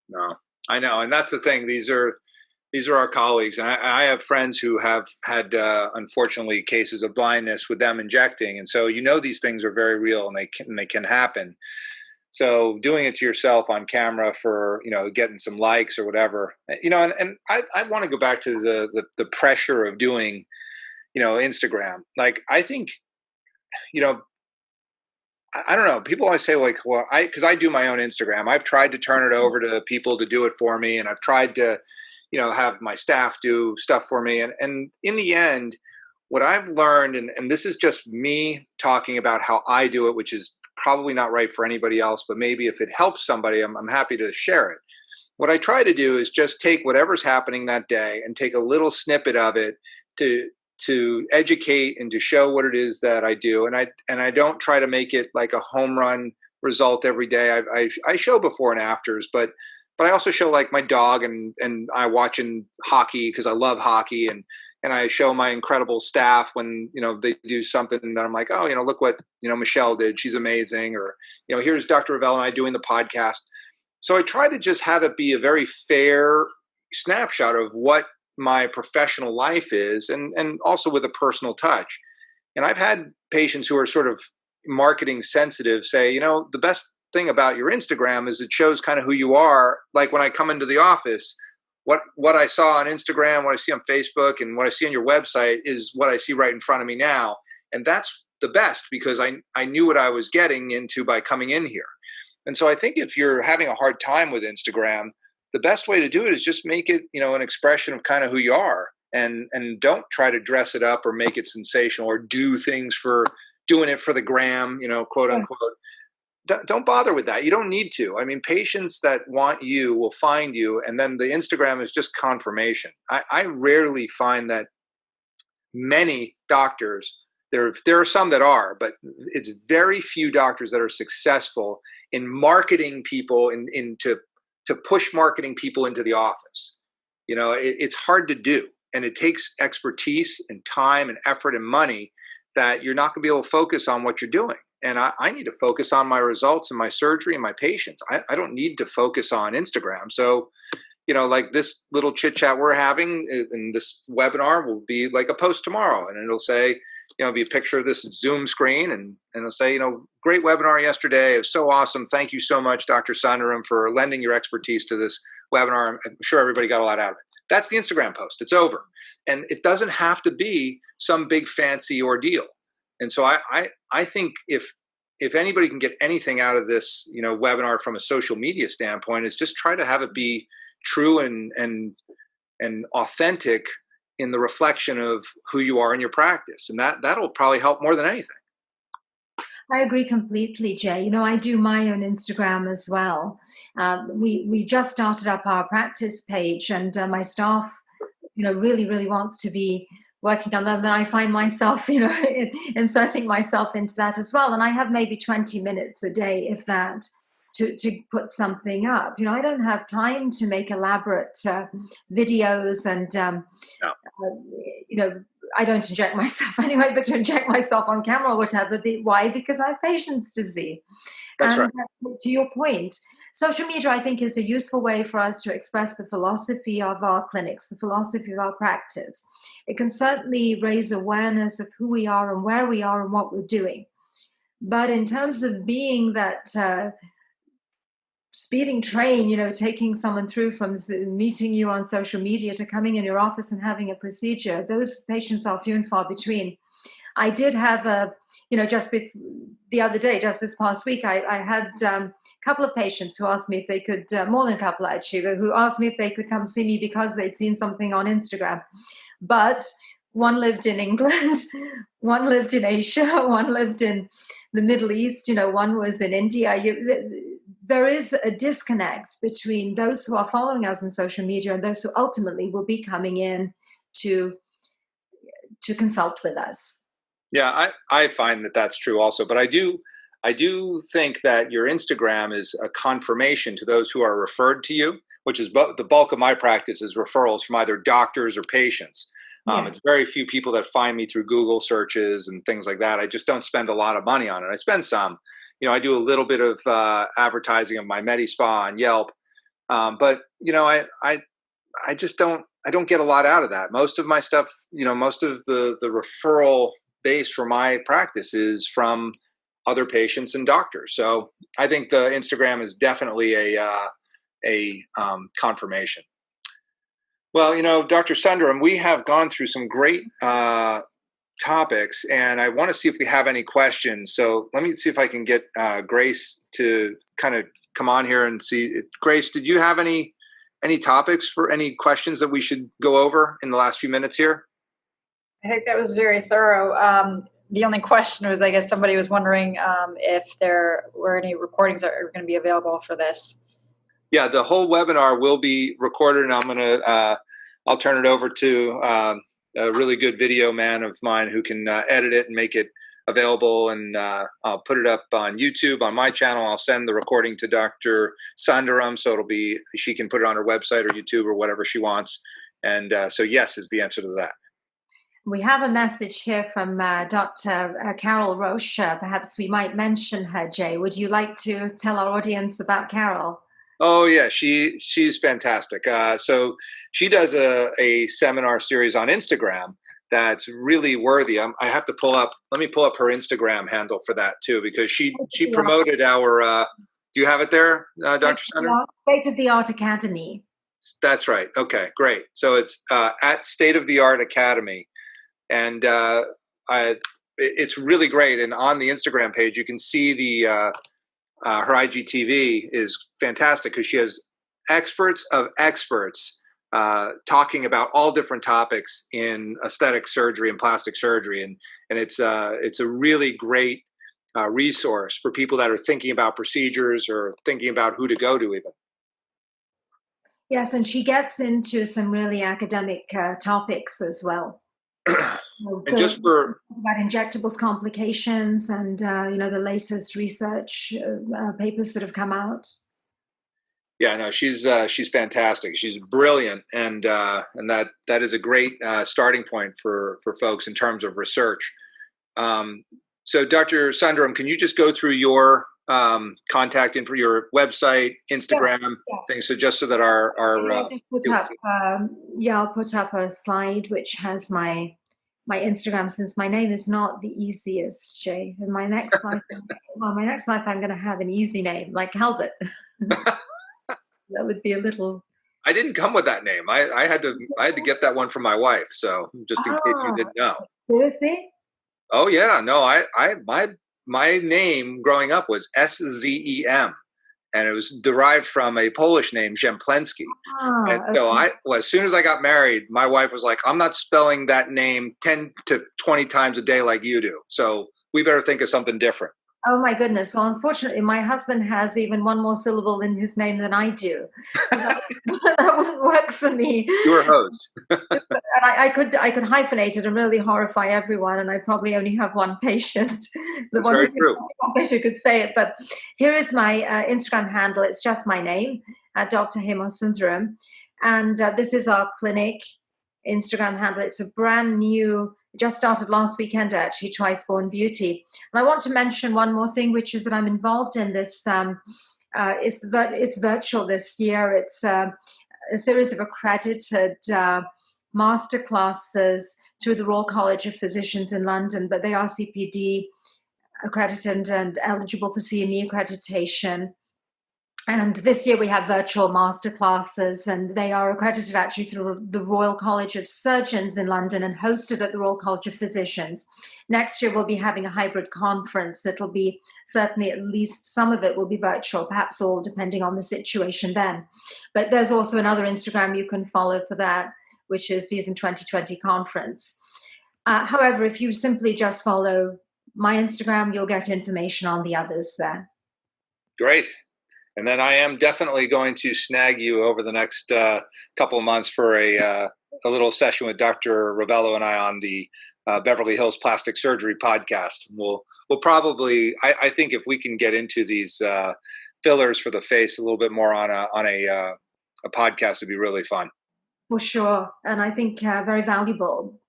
No, I know. And that's the thing. These are our colleagues. And I have friends who have had, unfortunately, cases of blindness with them injecting. And so, these things are very real, and they can happen. So doing it to yourself on camera for, getting some likes or whatever, and I want to go back to the pressure of doing, Instagram. Like, I think, I don't know. People always say like, well, because I do my own Instagram. I've tried to turn it over to people to do it for me, and I've tried to, have my staff do stuff for me. And in the end, what I've learned, and this is just me talking about how I do it, which is probably not right for anybody else, but maybe if it helps somebody, I'm happy to share it. What I try to do is just take whatever's happening that day and take a little snippet of it to educate and to show what it is that I do. And I don't try to make it like a home run result every day. I show before and afters, but I also show like my dog and I watching hockey because I love hockey, and I show my incredible staff when they do something that I'm like, oh, look what Michelle did, she's amazing, or here's Dr. Ravel and I doing the podcast. So I try to just have it be a very fair snapshot of what my professional life is, and also with a personal touch. And I've had patients who are sort of marketing sensitive say, the best thing about your Instagram is it shows kind of who you are. Like when I come into the office, what I saw on Instagram, what I see on Facebook, and what I see on your website is what I see right in front of me now. And that's the best because I knew what I was getting into by coming in here. And so I think if you're having a hard time with Instagram, the best way to do it is just make it, an expression of kind of who you are, and don't try to dress it up or make it sensational or do things for doing it for the gram, quote unquote. Don't bother with that. You don't need to. I mean, patients that want you will find you, and then the Instagram is just confirmation. I rarely find that many doctors, there are some that are, but it's very few doctors that are successful in marketing people to push marketing people into the office. It's hard to do, and it takes expertise and time and effort and money that you're not going to be able to focus on what you're doing. And I need to focus on my results and my surgery and my patients. I don't need to focus on Instagram. So, like this little chit chat we're having in this webinar will be like a post tomorrow, and it'll say, be a picture of this Zoom screen, and it'll say, great webinar yesterday. It was so awesome. Thank you so much, Dr. Sundaram, for lending your expertise to this webinar. I'm sure everybody got a lot out of it. That's the Instagram post. It's over. And it doesn't have to be some big fancy ordeal. And so I think if anybody can get anything out of this, webinar from a social media standpoint, is just try to have it be true and authentic in the reflection of who you are in your practice. And that'll probably help more than anything. I agree completely, Jay. I do my own Instagram as well. We just started up our practice page, and my staff, really, really wants to be working on that. Then I find myself, inserting myself into that as well. And I have maybe 20 minutes a day, if that, to put something up. I don't have time to make elaborate videos, and I don't inject myself anyway, but to inject myself on camera or whatever. Why? Because I have patients to see. That's right. To your point, social media, I think, is a useful way for us to express the philosophy of our clinics, the philosophy of our practice. It can certainly raise awareness of who we are and where we are and what we're doing. But in terms of being that speeding train, taking someone through from meeting you on social media to coming in your office and having a procedure, those patients are few and far between. I did have the other day, just this past week, I had a couple of patients who asked me if they could, more than a couple actually, who asked me if they could come see me because they'd seen something on Instagram. But one lived in England, one lived in Asia, one lived in the Middle East, one was in India. There is a disconnect between those who are following us on social media and those who ultimately will be coming in to consult with us. Yeah, I find that that's true also. But I do think that your Instagram is a confirmation to those who are referred to you, which is the bulk of my practice is referrals from either doctors or patients. It's very few people that find me through Google searches and things like that. I just don't spend a lot of money on it. I spend some. I do a little bit of advertising of my MediSpa on Yelp, but I just don't get a lot out of that. Most of my stuff, most of the referral base for my practice is from other patients and doctors. So I think the Instagram is definitely a confirmation. Well, Dr. Sundaram, we have gone through some great topics, and I want to see if we have any questions. So let me see if I can get Grace to kind of come on here and see. Grace, did you have any topics for any questions that we should go over in the last few minutes here? I think that was very thorough. The only question was, I guess somebody was wondering if there were any recordings that are going to be available for this. Yeah, the whole webinar will be recorded, and I'll turn it over to a really good video man of mine who can edit it and make it available, and I'll put it up on YouTube on my channel. I'll send the recording to Dr. Sundaram, so she can put it on her website or YouTube or whatever she wants. And so yes is the answer to that. We have a message here from Dr. Carol Roche. Perhaps we might mention her, Jay. Would you like to tell our audience about Carol? Oh yeah, she's fantastic. So she does a seminar series on Instagram that's really worthy. I have to let me pull up her Instagram handle for that too, because she promoted our, do you have it there, Dr. Sundaram? State of the Art Academy. That's right. Okay, great. So it's at State of the Art Academy. And it's really great. And on the Instagram page, you can see her IGTV is fantastic because she has experts of experts talking about all different topics in aesthetic surgery and plastic surgery. And it's a really great resource for people that are thinking about procedures or thinking about who to go to even. Yes, and she gets into some really academic topics as well. And just for about injectables complications and the latest research papers that have come out. Yeah, no, she's fantastic. She's brilliant, and that is a great starting point for folks in terms of research. So, Dr. Sundaram, can you just go through your contact info, your website, Instagram, things, so just so that I'll put up a slide which has my Instagram, since my name is not the easiest, Jay. In my next life, I'm going to have an easy name like Calvert. That would be a little. I didn't come with that name. I had to get that one from my wife. So just in case you didn't know. Seriously? Oh yeah, no. My name growing up was Szem, and it was derived from a Polish name, Zemplensky. And so as soon as I got married, my wife was like, I'm not spelling that name 10 to 20 times a day like you do. So we better think of something different. Oh my goodness. Well, unfortunately, my husband has even one more syllable in his name than I do. So that wouldn't work for me. You're a host. And I could hyphenate it and really horrify everyone, and I probably only have one patient. Very true. One patient could say it, but here is my Instagram handle. It's just my name, Dr. Hema Sundaram. And this is our clinic Instagram handle. It's a brand new, just started last weekend actually, Twice Born Beauty. And I want to mention one more thing, which is that I'm involved in this, it's virtual this year. It's a series of accredited masterclasses through the Royal College of Physicians in London, but they are CPD accredited and eligible for CME accreditation. And this year we have virtual masterclasses, and they are accredited actually through the Royal College of Surgeons in London and hosted at the Royal College of Physicians. Next year we'll be having a hybrid conference. It'll be certainly at least some of it will be virtual, perhaps all, depending on the situation then. But there's also another Instagram you can follow for that, which is Season 2020 Conference. However, if you simply just follow my Instagram, you'll get information on the others there. Great. And then I am definitely going to snag you over the next couple of months for a little session with Dr. Ravello and I on the Beverly Hills Plastic Surgery podcast. We'll probably, I think if we can get into these fillers for the face a little bit more on a podcast, it'd be really fun. For sure. And I think very valuable.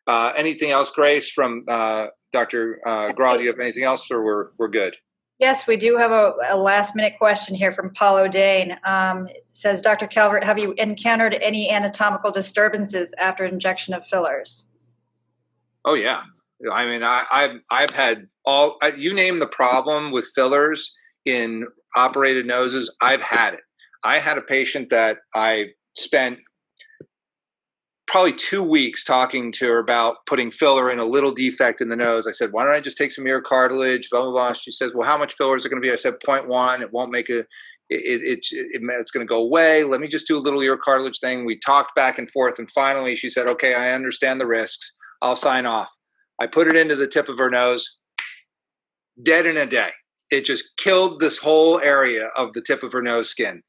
Anything else, Grace, from Dr. Graw? Do you have anything else, or we're good? Yes, we do have a last-minute question here from Paul O'Dane. It says, Dr. Calvert, have you encountered any anatomical disturbances after injection of fillers? Oh, yeah. I mean, I've had you name the problem with fillers in operated noses, I've had it. I had a patient that I spent probably 2 weeks talking to her about putting filler in a little defect in the nose. I said, why don't I just take some ear cartilage, blah, blah, blah. She says, well, how much filler is it going to be? I said, 0.1. It won't make it's going to go away. Let me just do a little ear cartilage thing. We talked back and forth. And finally she said, okay, I understand the risks. I'll sign off. I put it into the tip of her nose, dead in a day. It just killed this whole area of the tip of her nose skin,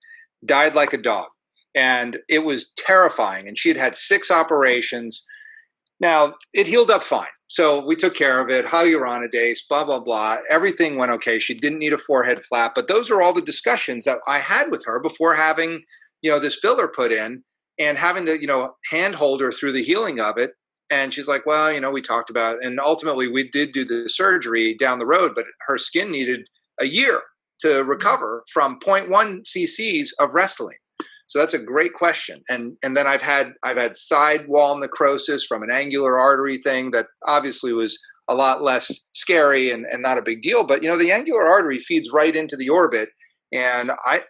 died like a dog. And it was terrifying. And she had had 6 operations. Now, it healed up fine. So we took care of it, hyaluronidase, blah, blah, blah. Everything went okay. She didn't need a forehead flap. But those are all the discussions that I had with her before having, this filler put in and having to, handhold her through the healing of it. And she's like, well, we talked about it. And ultimately, we did do the surgery down the road, but her skin needed a year to recover from 0.1 cc's of Restylane. So that's a great question. And then I've had sidewall necrosis from an angular artery thing that obviously was a lot less scary and not a big deal. But, the angular artery feeds right into the orbit. And I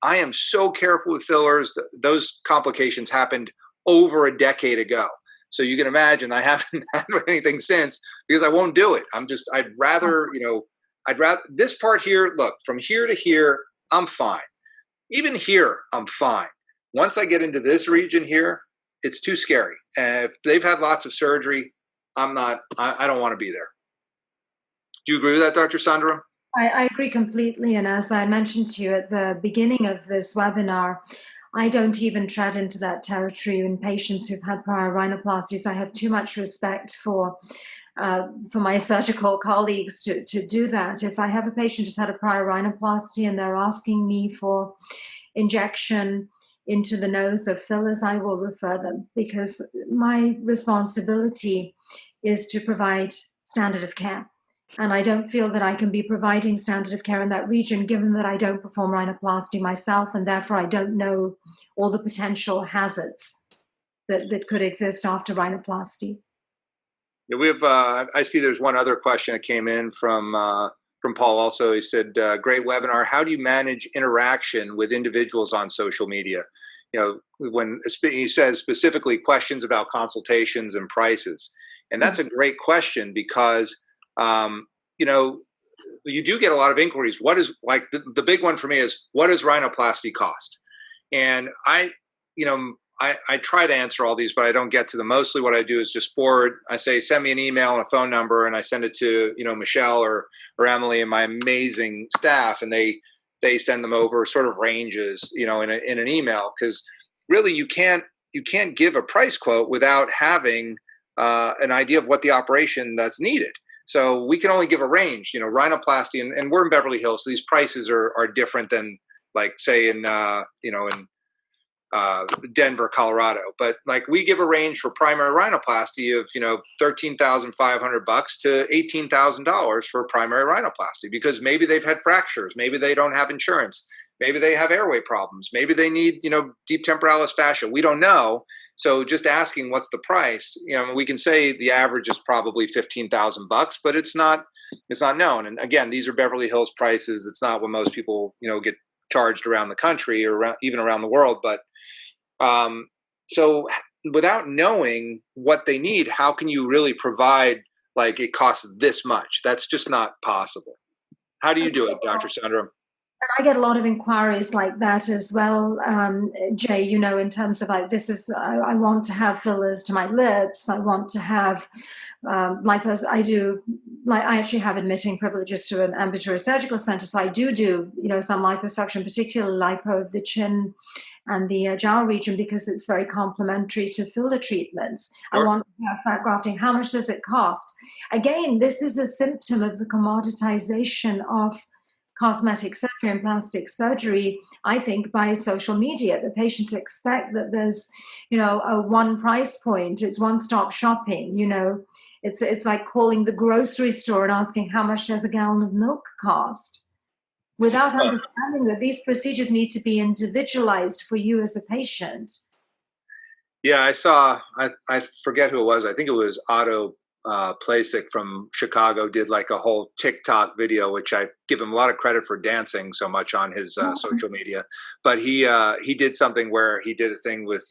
am so careful with fillers. Those complications happened over a decade ago. So you can imagine I haven't had anything since because I won't do it. I'd rather this part here, look, from here to here, I'm fine. Even here, I'm fine. Once I get into this region here, it's too scary. And if they've had lots of surgery, I don't want to be there. Do you agree with that, Dr. Sundaram? I agree completely. And as I mentioned to you at the beginning of this webinar, I don't even tread into that territory in patients who've had prior rhinoplasties. I have too much respect for my surgical colleagues to do that. If I have a patient who's had a prior rhinoplasty and they're asking me for injection into the nose of fillers, I will refer them because my responsibility is to provide standard of care. And I don't feel that I can be providing standard of care in that region, given that I don't perform rhinoplasty myself, and therefore I don't know all the potential hazards that could exist after rhinoplasty. Yeah, we have. I see. There's one other question that came in from Paul. Also, he said, "Great webinar. How do you manage interaction with individuals on social media? When he says specifically questions about consultations and prices, and that's a great question because you do get a lot of inquiries. What is the big one for me is what does rhinoplasty cost? And I try to answer all these, but I don't get to them. Mostly what I do is just I say, send me an email and a phone number, and I send it to, Michelle or Emily and my amazing staff, and they send them over sort of ranges, in an email. Because really you can't give a price quote without having an idea of what the operation that's needed. So we can only give a range, rhinoplasty, and we're in Beverly Hills, so these prices are different than say in Denver, Colorado. But we give a range for primary rhinoplasty of $13,500 to $18,000 for primary rhinoplasty because maybe they've had fractures, maybe they don't have insurance, maybe they have airway problems, maybe they need deep temporalis fascia. We don't know. So just asking what's the price, we can say the average is probably $15,000, but it's not known. And again, these are Beverly Hills prices. It's not what most people get charged around the country or even around the world. But so without knowing what they need, how can you really provide it costs this much? That's just not possible. How do you do it, Dr. Sundaram? And I get a lot of inquiries like that as well, Jay, in terms of I want to have fillers to my lips. I want to have lipos. I actually have admitting privileges to an ambulatory surgical center. So I do some liposuction, particularly lipo of the chin and the jowl region, because it's very complementary to filler treatments. Sure. I want to have fat grafting. How much does it cost? Again, this is a symptom of the commoditization of cosmetic surgery and plastic surgery, I think, by social media. The patients expect that there's, a one price point. It's one-stop shopping, It's like calling the grocery store and asking how much does a gallon of milk cost, without understanding that these procedures need to be individualized for you as a patient. Yeah, I forget who it was. I think it was Otto Plasik from Chicago did a whole TikTok video, which I give him a lot of credit for dancing so much on his social media. But he did something where he did a thing with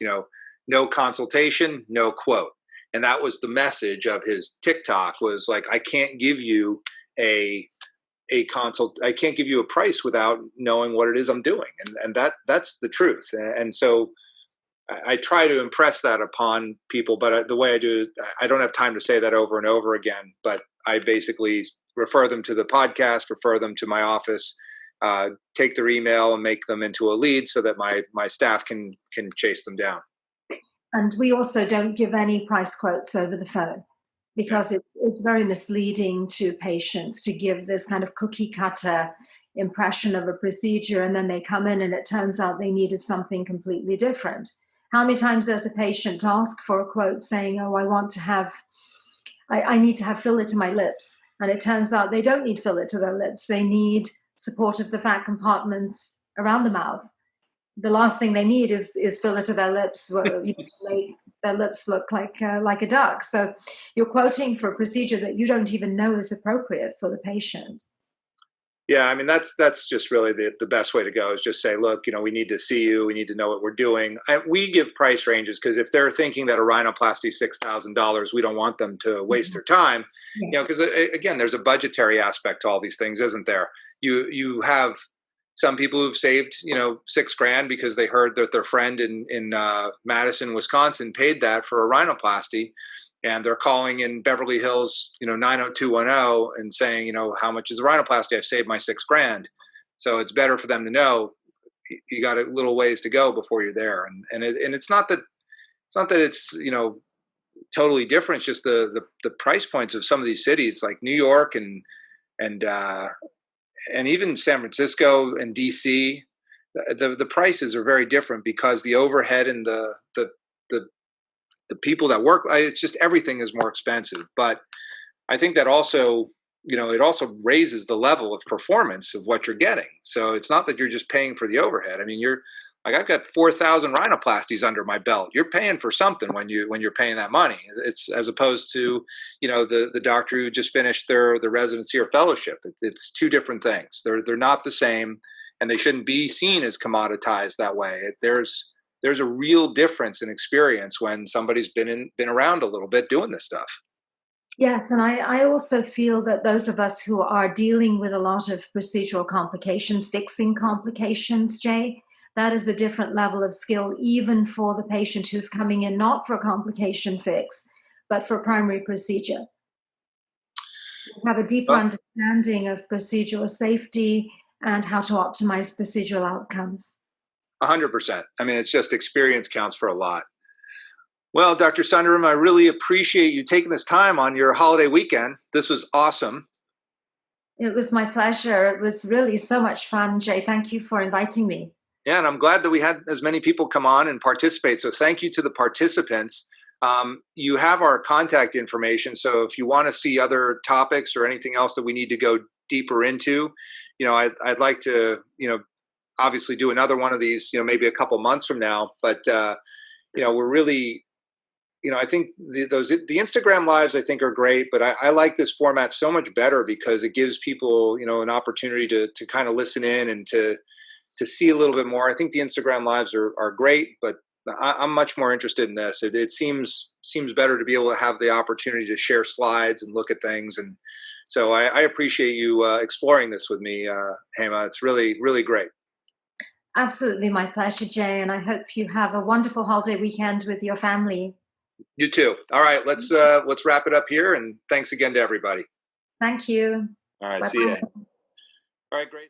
no consultation, no quote. And that was the message of his TikTok, was like, I can't give you I can't give you a price without knowing what it is I'm doing. And that's the truth. And so I try to impress that upon people, but the way I do it, I don't have time to say that over and over again, but I basically refer them to the podcast, refer them to my office, take their email and make them into a lead so that my staff can chase them down. And we also don't give any price quotes over the phone, because it's very misleading to patients to give this kind of cookie cutter impression of a procedure, and then they come in and it turns out they needed something completely different. How many times does a patient ask for a quote saying, oh, I need to have filler to my lips, and it turns out they don't need filler to their lips. They need support of the fat compartments around the mouth. The last thing they need is filler to their lips, to make their lips look like a duck. So you're quoting for a procedure that you don't even know is appropriate for the patient. Yeah, I mean, that's just really the best way to go, is just say, look, we need to see you. We need to know what we're doing. We give price ranges because if they're thinking that a rhinoplasty is $6,000, we don't want them to waste their time. Because again, there's a budgetary aspect to all these things, isn't there? You have some people who've saved, $6,000 because they heard that their friend in Madison, Wisconsin paid that for a rhinoplasty, and they're calling in Beverly Hills, 90210 and saying, how much is a rhinoplasty? I've saved my $6,000. So it's better for them to know you got a little ways to go before you're there. And it's not that it's, totally different. It's just the price points of some of these cities like New York and even San Francisco and DC, the prices are very different because the overhead and the people that work, it's just everything is more expensive. But I think that also, it also raises the level of performance of what you're getting. So it's not that you're just paying for the overhead. I mean, you're like, I've got 4,000 rhinoplasties under my belt. You're paying for something when you're paying that money. It's as opposed to, the doctor who just finished their residency or fellowship. It's two different things. They're not the same, and they shouldn't be seen as commoditized that way. There's a real difference in experience when somebody's been around a little bit doing this stuff. Yes, and I also feel that those of us who are dealing with a lot of procedural complications, fixing complications, Jay, that is a different level of skill, even for the patient who's coming in not for a complication fix, but for a primary procedure. We have a deeper understanding of procedural safety and how to optimize procedural outcomes. 100%. I mean, it's just experience counts for a lot. Well, Dr. Sundaram, I really appreciate you taking this time on your holiday weekend. This was awesome. It was my pleasure. It was really so much fun, Jay. Thank you for inviting me. Yeah, and I'm glad that we had as many people come on and participate. So thank you to the participants. You have our contact information. So if you want to see other topics or anything else that we need to go deeper into, I'd like to, obviously do another one of these, maybe a couple months from now. But, we're really, I think the Instagram lives I think are great, but I like this format so much better because it gives people, an opportunity to kind of listen in and to see a little bit more. I think the Instagram lives are great, but I'm much more interested in this. It seems better to be able to have the opportunity to share slides and look at things. And so I appreciate you exploring this with me, Hema. It's really, really great. Absolutely my pleasure, Jay. And I hope you have a wonderful holiday weekend with your family. You too. All right, let's wrap it up here. And thanks again to everybody. Thank you. All right, Bye-bye. see you. All right, great.